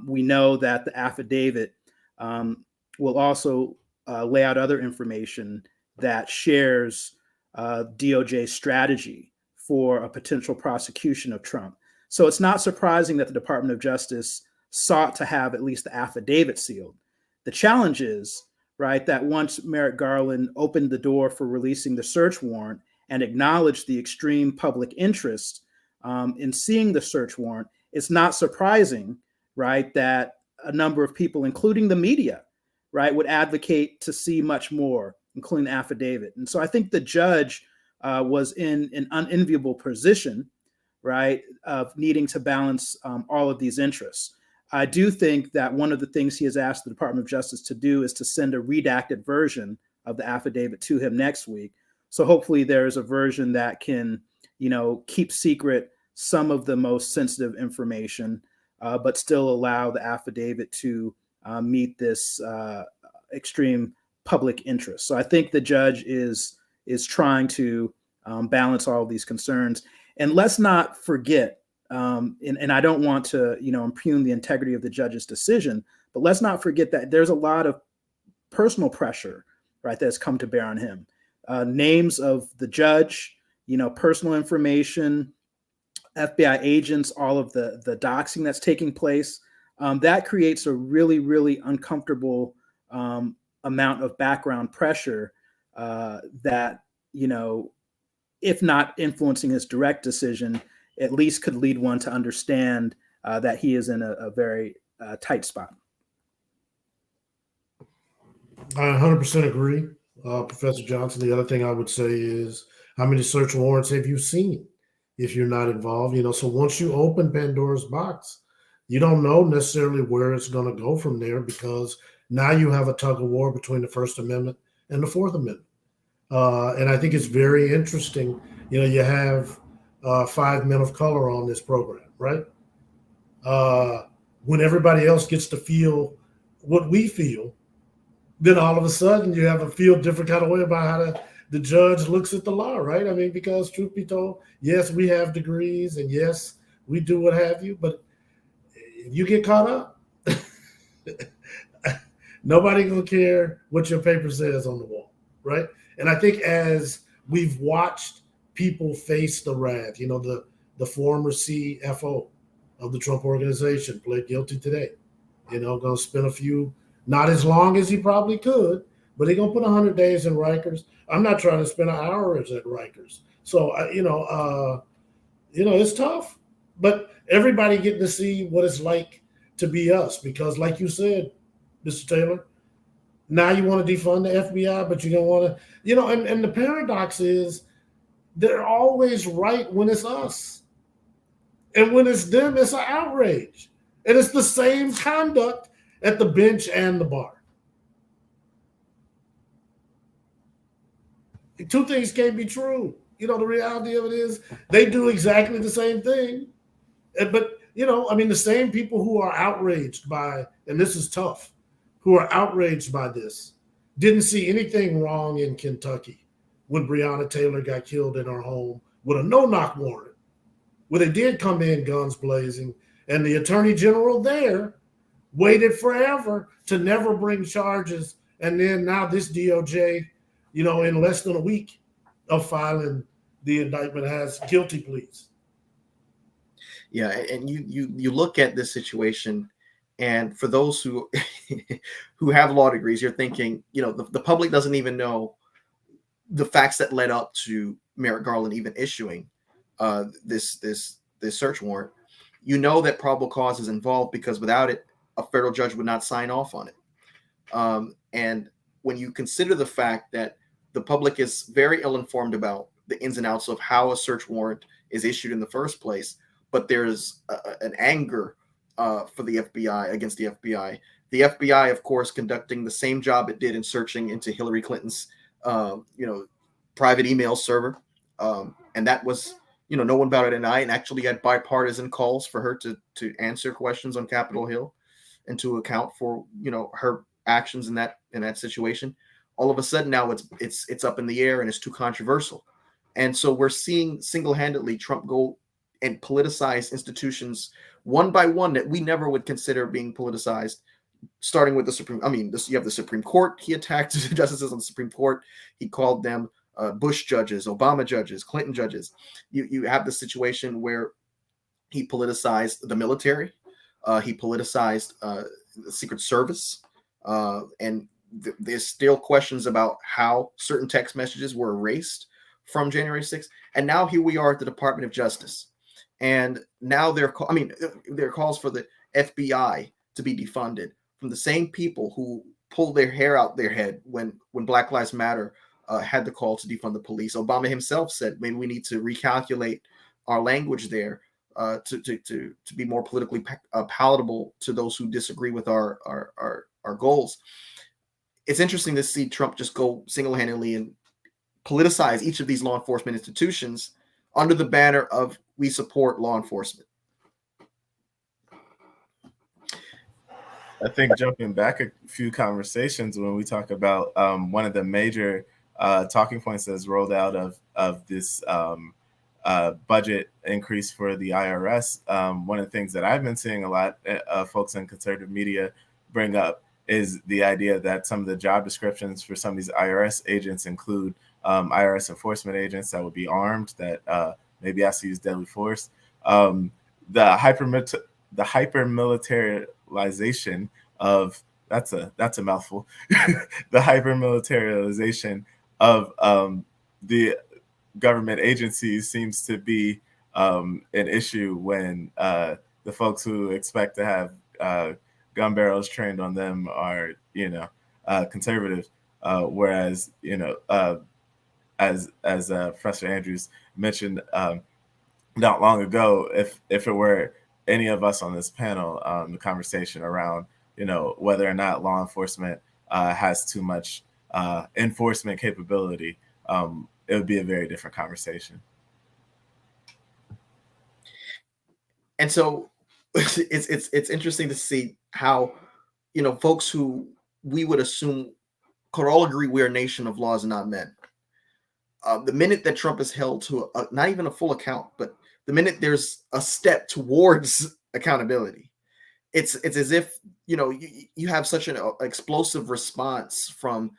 We know that the affidavit will also lay out other information that shares DOJ's strategy for a potential prosecution of Trump. So it's not surprising that the Department of Justice sought to have at least the affidavit sealed. The challenge is, right, that once Merrick Garland opened the door for releasing the search warrant and acknowledged the extreme public interest in seeing the search warrant, it's not surprising, right, that a number of people, including the media, right, would advocate to see much more, including the affidavit. And so I think the judge was in an unenviable position, right, of needing to balance all of these interests. I do think that one of the things he has asked the Department of Justice to do is to send a redacted version of the affidavit to him next week. So hopefully there is a version that can, keep secret some of the most sensitive information, but still allow the affidavit to meet this extreme public interest. So I think the judge is trying to balance all of these concerns. And let's not forget, and I don't want to, impugn the integrity of the judge's decision, but let's not forget that there's a lot of personal pressure, right, that's come to bear on him. Names of the judge, personal information, FBI agents, all of the doxing that's taking place. That creates a really, really uncomfortable amount of background pressure that, if not influencing his direct decision, at least could lead one to understand that he is in a very tight spot. I 100% agree, Professor Johnson. The other thing I would say is, how many search warrants have you seen if you're not involved? So once you open Pandora's box, you don't know necessarily where it's going to go from there, because now you have a tug of war between the First Amendment and the Fourth Amendment. And I think it's very interesting. You have 5 men of color on this program, right? When everybody else gets to feel what we feel, then all of a sudden you have a feel different kind of way about how the judge looks at the law, right? I mean, because truth be told, yes, we have degrees, and yes, we do what have you, but if you get caught up, nobody gonna care what your paper says on the wall, right? And I think as we've watched people face the wrath, the former CFO of the Trump organization pled guilty today, gonna spend a few, not as long as he probably could, but they're gonna put 100 days in Rikers. I'm not trying to spend hours at Rikers. So, it's tough, but everybody getting to see what it's like to be us, because like you said, Mr. Taylor, now you want to defund the FBI, but you don't want to, and the paradox is they're always right when it's us. And when it's them, it's an outrage. And it's the same conduct at the bench and the bar. Two things can't be true. The reality of it is they do exactly the same thing. But, the same people who are outraged by, and this is tough, who are outraged by this, didn't see anything wrong in Kentucky when Breonna Taylor got killed in her home with a no-knock warrant, where they did come in guns blazing, and the attorney general there waited forever to never bring charges. And then now this DOJ, in less than a week of filing the indictment, has guilty pleas. Yeah, and you look at this situation, and for those who who have law degrees, you're thinking, the public doesn't even know the facts that led up to Merrick Garland even issuing this search warrant. That probable cause is involved, because without it, a federal judge would not sign off on it. And when you consider the fact that the public is very ill-informed about the ins and outs of how a search warrant is issued in the first place, but there's an anger for the FBI, against the FBI. The FBI, of course, conducting the same job it did in searching into Hillary Clinton's, private email server. And that was, no one about it and I, and actually had bipartisan calls for her to answer questions on Capitol Hill and to account for, her actions in that situation. All of a sudden now it's up in the air and it's too controversial. And so we're seeing single-handedly Trump go and politicize institutions one by one that we never would consider being politicized, starting with the Supreme. You have the Supreme Court. He attacked the justices on the Supreme Court. He called them Bush judges, Obama judges, Clinton judges. You have the situation where he politicized the military, he politicized the Secret Service, and there's still questions about how certain text messages were erased from January 6th. And now here we are at the Department of Justice. And now there are calls for the FBI to be defunded from the same people who pulled their hair out their head when Black Lives Matter had the call to defund the police. Obama himself said maybe we need to recalculate our language there to be more politically palatable to those who disagree with our goals. It's interesting to see Trump just go single-handedly and politicize each of these law enforcement institutions under the banner of we support law enforcement. I think jumping back a few conversations when we talk about one of the major talking points that's rolled out of this budget increase for the IRS, one of the things that I've been seeing a lot of folks in conservative media bring up is the idea that some of the job descriptions for some of these IRS agents include IRS enforcement agents that would be armed, that maybe has to use deadly force. The hyper-militarization of that's a mouthful. The hyper-militarization of the government agencies seems to be an issue when the folks who expect to have gun barrels trained on them are, conservative, whereas, as Professor Andrews mentioned not long ago, if it were any of us on this panel, the conversation around, whether or not law enforcement has too much enforcement capability, it would be a very different conversation. And so it's interesting to see how, folks who we would assume could all agree we're a nation of laws and not men. The minute that Trump is held to not even a full account, but the minute there's a step towards accountability, it's as if, you have such an explosive response from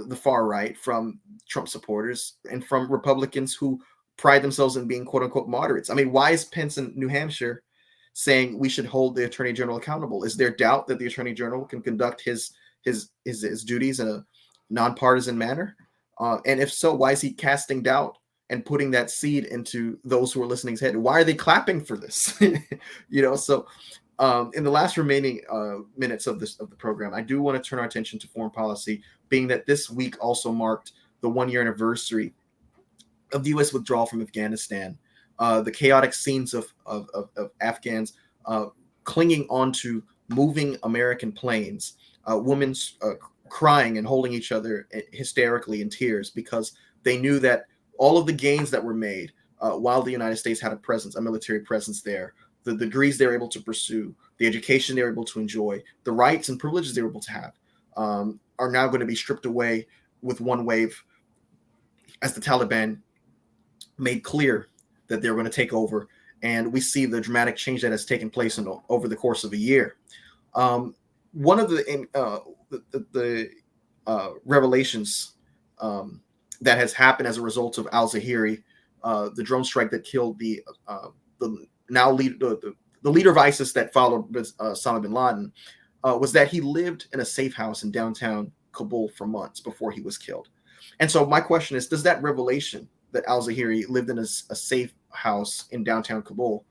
the far right, from Trump supporters, and from Republicans who pride themselves in being quote unquote moderates. I mean, why is Pence in New Hampshire saying we should hold the Attorney General accountable? Is there doubt that the Attorney General can conduct his duties in a nonpartisan manner? And if so, why is he casting doubt and putting that seed into those who are listening's head? Why are they clapping for this? So in the last remaining minutes of the program, I do want to turn our attention to foreign policy, being that this week also marked the 1-year anniversary of the U.S. withdrawal from Afghanistan. The chaotic scenes of Afghans clinging onto moving American planes, women crying and holding each other hysterically in tears because they knew that all of the gains that were made while the United States had a military presence there, the degrees they were able to pursue, the education they were able to enjoy, the rights and privileges they were able to have, are now going to be stripped away with one wave as the Taliban made clear that they're going to take over. And we see the dramatic change that has taken place over the course of a year. One of the revelations that has happened as a result of al-Zawahiri, the drone strike that killed the leader of ISIS that followed Osama bin Laden, was that he lived in a safe house in downtown Kabul for months before he was killed. And so my question is, does that revelation that al-Zawahiri lived in a safe house in downtown Kabul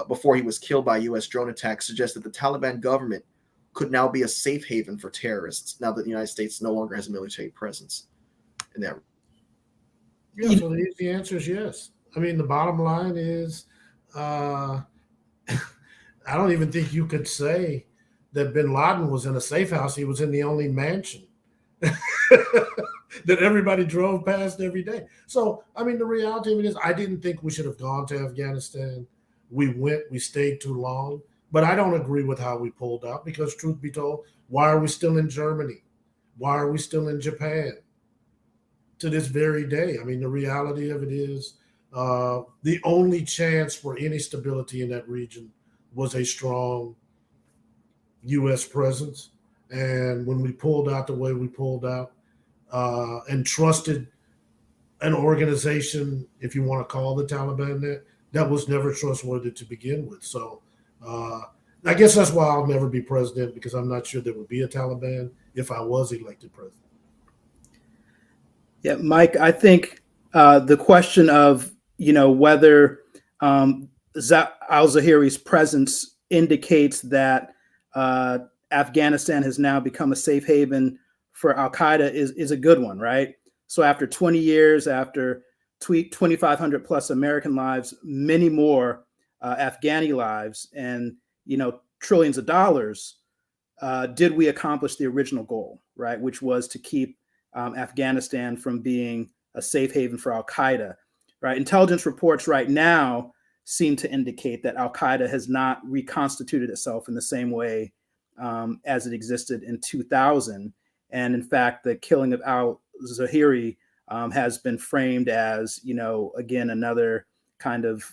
before he was killed by U.S. drone attacks suggest that the Taliban government could now be a safe haven for terrorists now that the United States no longer has a military presence in that? Yeah, so the easy answer is yes. I mean, the bottom line is, I don't even think you could say that bin Laden was in a safe house. He was in the only mansion that everybody drove past every day. So, I mean, the reality of it is I didn't think we should have gone to Afghanistan. We stayed too long. But I don't agree with how we pulled out because, truth be told, why are we still in Germany? Why are we still in Japan to this very day? I mean, the reality of it is the only chance for any stability in that region was a strong U.S. presence. And when we pulled out the way we pulled out and trusted an organization, if you want to call the Taliban that was never trustworthy to begin with. So I guess that's why I'll never be president, because I'm not sure there would be a Taliban if I was elected president. Yeah, Mike, I think the question of, whether al-Zawahiri's presence indicates that Afghanistan has now become a safe haven for al-Qaeda is a good one, right? So after 20 years, after 2,500 plus American lives, many more Afghani lives, and trillions of dollars, did we accomplish the original goal, right? Which was to keep Afghanistan from being a safe haven for al-Qaeda, right? Intelligence reports right now seem to indicate that al-Qaeda has not reconstituted itself in the same way as it existed in 2000. And in fact, the killing of al-Zawahiri has been framed as, again, another kind of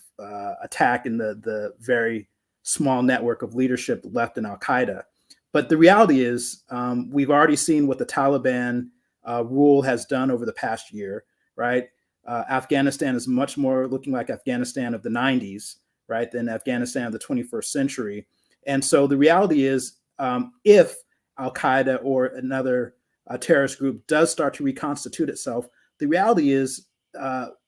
attack in the very small network of leadership left in al-Qaeda. But the reality is, we've already seen what the Taliban rule has done over the past year, right? Afghanistan is much more looking like Afghanistan of the 90s, right, than Afghanistan of the 21st century. And so the reality is, if al-Qaeda or another terrorist group does start to reconstitute itself, the reality is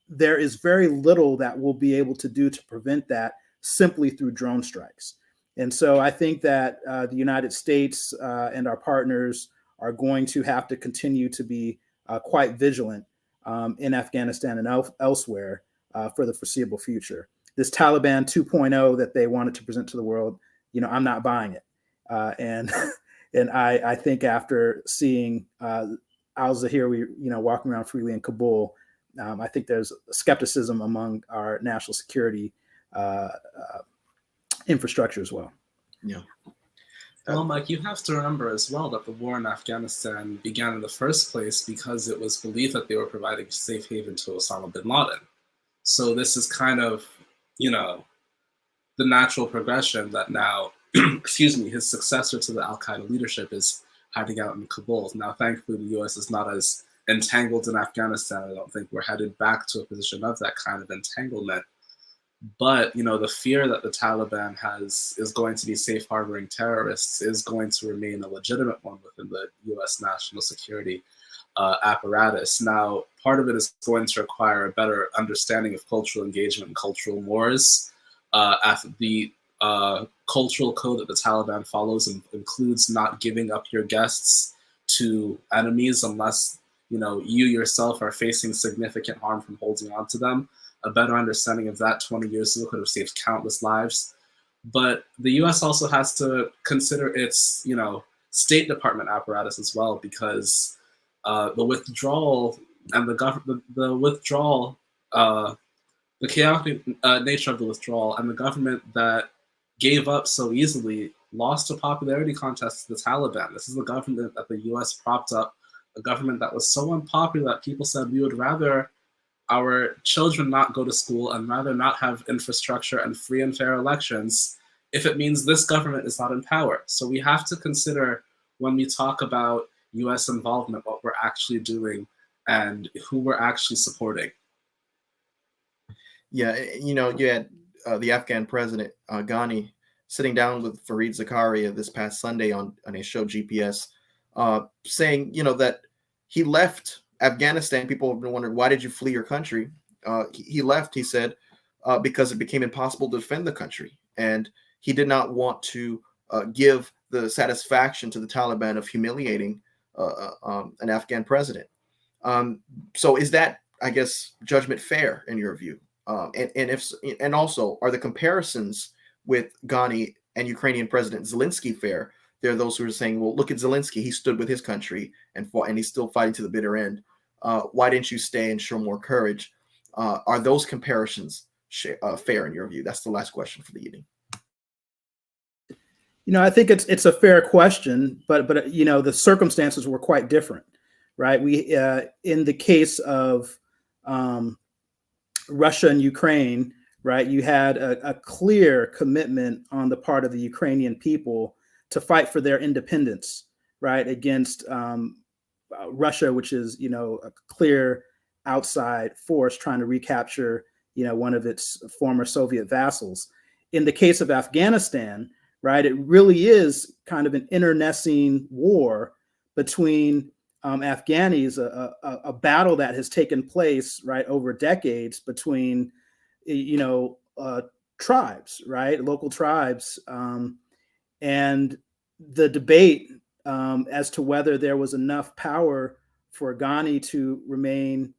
there is very little that we'll be able to do to prevent that simply through drone strikes. And so I think that the United States and our partners are going to have to continue to be quite vigilant in Afghanistan and elsewhere for the foreseeable future. This Taliban 2.0 that they wanted to present to the world, I'm not buying it. And I think after seeing al-Zawahiri, walking around freely in Kabul, I think there's skepticism among our national security infrastructure as well. Yeah. Well, Mike, you have to remember as well that the war in Afghanistan began in the first place because it was believed that they were providing a safe haven to Osama bin Laden. So this is kind of, the natural progression that now, his successor to the al-Qaeda leadership is hiding out in Kabul. Now, thankfully, the U.S. is not as entangled in Afghanistan. I don't think we're headed back to a position of that kind of entanglement. But, the fear that the Taliban is going to be safe harboring terrorists is going to remain a legitimate one within the U.S. national security apparatus. Now, part of it is going to require a better understanding of cultural engagement and cultural wars. The cultural code that the Taliban follows includes not giving up your guests to enemies unless, you yourself are facing significant harm from holding on to them. A better understanding of that 20 years ago could have saved countless lives. But the U.S. also has to consider its, State Department apparatus as well, because the withdrawal and the withdrawal, the chaotic nature of the withdrawal and the government that gave up so easily lost a popularity contest to the Taliban. This is the government that the U.S. propped up, a government that was so unpopular that people said we would rather our children not go to school and rather not have infrastructure and free and fair elections if it means this government is not in power. So we have to consider when we talk about U.S. involvement, what we're actually doing and who we're actually supporting. Yeah, you had the Afghan president, Ghani, sitting down with Fareed Zakaria this past Sunday on his show GPS, saying, that he left Afghanistan. People have been wondering, why did you flee your country? He left, he said, because it became impossible to defend the country. And he did not want to give the satisfaction to the Taliban of humiliating an Afghan president. So is that, I guess, judgment fair in your view? And also, are the comparisons with Ghani and Ukrainian President Zelensky fair? There are those who are saying, well, look at Zelensky. He stood with his country and fought, and he's still fighting to the bitter end. Why didn't you stay and show more courage? Are those comparisons fair in your view? That's the last question for the evening. I think it's a fair question, but the circumstances were quite different, right? We in the case of Russia and Ukraine, right, you had a clear commitment on the part of the Ukrainian people to fight for their independence, right, against Russia, which is, a clear outside force trying to recapture, one of its former Soviet vassals. In the case of Afghanistan, right, it really is kind of an internecine war between Afghanis, a battle that has taken place, right, over decades between, tribes, right, local tribes, and the debate as to whether there was enough power for Ghani to remain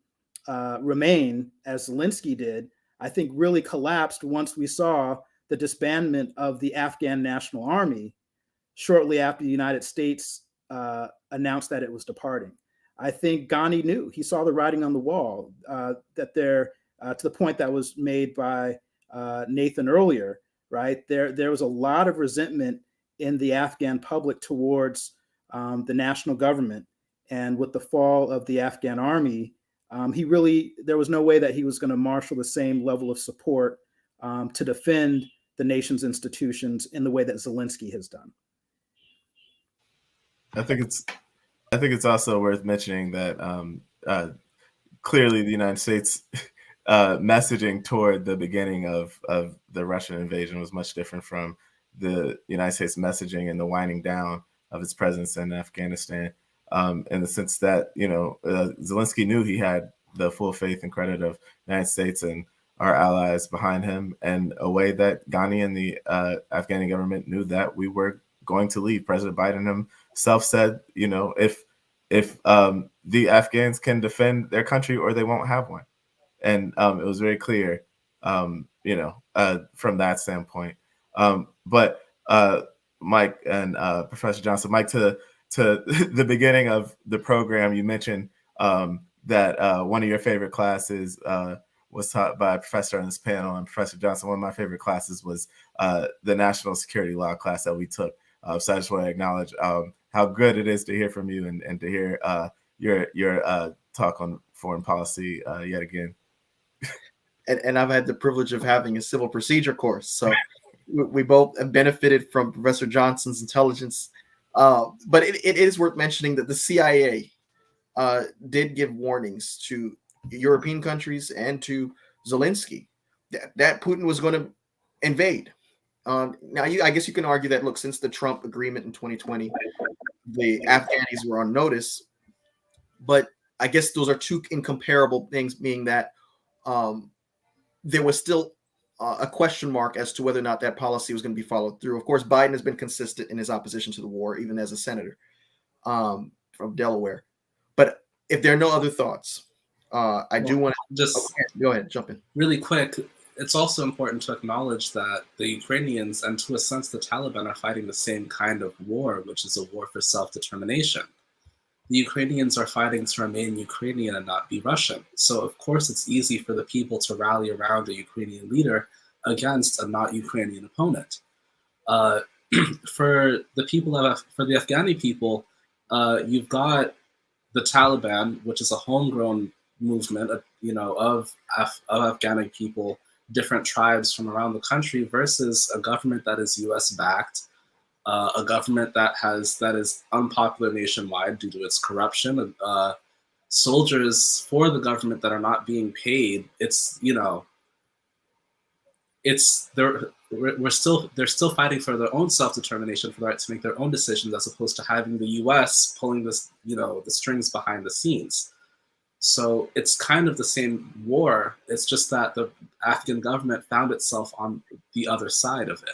as Zelensky did, I think really collapsed once we saw the disbandment of the Afghan National Army shortly after the United States announced that it was departing. I think Ghani knew, he saw the writing on the wall, that there, to the point that was made by Nathan earlier, right? There was a lot of resentment in the Afghan public towards the national government. And with the fall of the Afghan army, there was no way that he was going to marshal the same level of support to defend the nation's institutions in the way that Zelensky has done. I think it's also worth mentioning that clearly the United States messaging toward the beginning of the Russian invasion was much different from the United States messaging and the winding down of its presence in Afghanistan, in the sense that, Zelensky knew he had the full faith and credit of the United States and our allies behind him, and a way that Ghani and the Afghani government knew that we were going to leave. President Biden himself said, if the Afghans can defend their country or they won't have one. And it was very clear, from that standpoint. But Mike and Professor Johnson, Mike, to the beginning of the program, you mentioned that one of your favorite classes was taught by a professor on this panel, and Professor Johnson, one of my favorite classes was the national security law class that we took. So I just want to acknowledge how good it is to hear from you and to hear your talk on foreign policy yet again. And I've had the privilege of having a civil procedure course, so we both have benefited from Professor Johnson's intelligence. But it is worth mentioning that the CIA did give warnings to European countries and to Zelensky that Putin was going to invade. Now, I guess you can argue that, look, since the Trump agreement in 2020, the Afghanis were on notice. But I guess those are two incomparable things, being that there was still a question mark as to whether or not that policy was going to be followed through. Of course, Biden has been consistent in his opposition to the war, even as a senator from Delaware. But if there are no other thoughts, I do want to just go ahead, jump in. Really quick, it's also important to acknowledge that the Ukrainians, and to a sense the Taliban, are fighting the same kind of war, which is a war for self-determination. The Ukrainians are fighting to remain Ukrainian and not be Russian. So of course it's easy for the people to rally around a Ukrainian leader against a not Ukrainian opponent. For the Afghani people, you've got the Taliban, which is a homegrown movement, of Afghani people, different tribes from around the country, versus a government that is U.S. backed, a government that is unpopular nationwide due to its corruption, soldiers for the government that are not being paid. They're still fighting for their own self-determination, for the right to make their own decisions, as opposed to having the U.S. pulling this, the strings behind the scenes. So it's kind of the same war. It's just that the Afghan government found itself on the other side of it.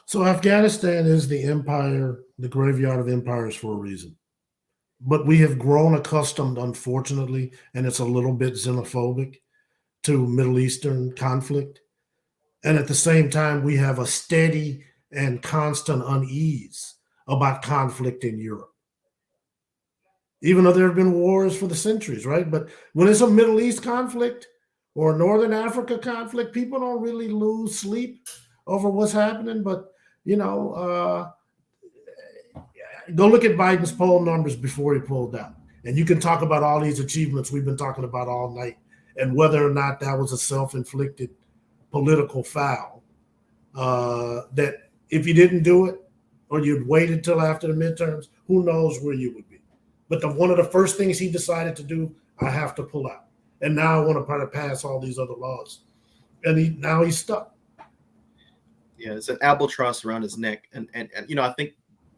So Afghanistan is the empire, the graveyard of empires, for a reason. But we have grown accustomed, unfortunately, and it's a little bit xenophobic, to Middle Eastern conflict. And at the same time, we have a steady and constant unease about conflict in Europe. Even though there have been wars for the centuries, right? But when it's a Middle East conflict or a Northern Africa conflict, people don't really lose sleep over what's happening. But go look at Biden's poll numbers before he pulled out. And you can talk about all these achievements we've been talking about all night and whether or not that was a self-inflicted political foul. That if you didn't do it or you'd waited till after the midterms, who knows where you would be. But one of the first things he decided to do I have to pull out. And now I want to try to pass all these other laws. And now he's stuck. Yeah, it's an albatross around his neck. And I think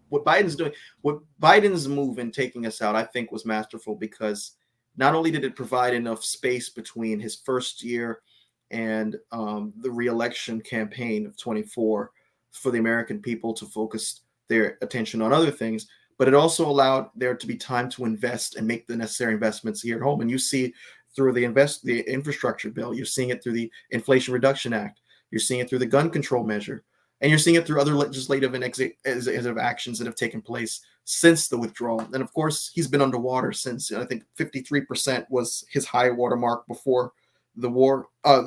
what Biden's move in taking us out, I think was masterful, because not only did it provide enough space between his first year and the re-election campaign of 24 for the American people to focus their attention on other things, but it also allowed there to be time to invest and make the necessary investments here at home. And you see through the infrastructure bill, you're seeing it through the Inflation Reduction Act, you're seeing it through the gun control measure, and you're seeing it through other legislative and executive actions that have taken place since the withdrawal. And of course, he's been underwater since. I think 53% was his high water mark before the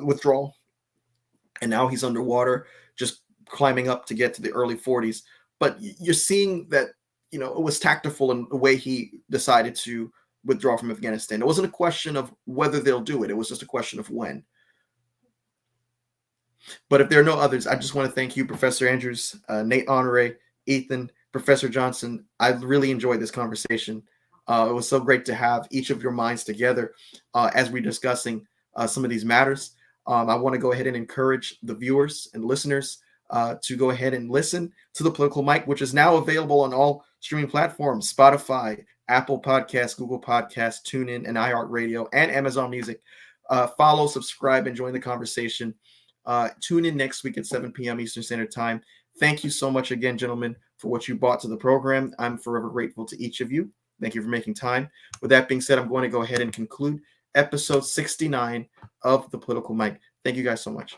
withdrawal, and now he's underwater, just climbing up to get to the early 40s. But you're seeing that it was tactful in the way he decided to withdraw from Afghanistan. It wasn't a question of whether they'll do it; it was just a question of when. But if there are no others, I just want to thank you, Professor Andrews, Nate Honore, Ethan, Professor Johnson. I really enjoyed this conversation. It was so great to have each of your minds together as we're discussing some of these matters. I want to go ahead and encourage the viewers and listeners to go ahead and listen to The Political Mic, which is now available on all streaming platforms: Spotify, Apple Podcasts, Google Podcasts, TuneIn, and iHeartRadio, and Amazon Music. Follow, subscribe, and join the conversation. Tune in next week at 7 p.m. Eastern Standard Time. Thank you so much again, gentlemen, for what you brought to the program. I'm forever grateful to each of you. Thank you for making time. With that being said, I'm going to go ahead and conclude episode 69 of The Political Mic. Thank you guys so much.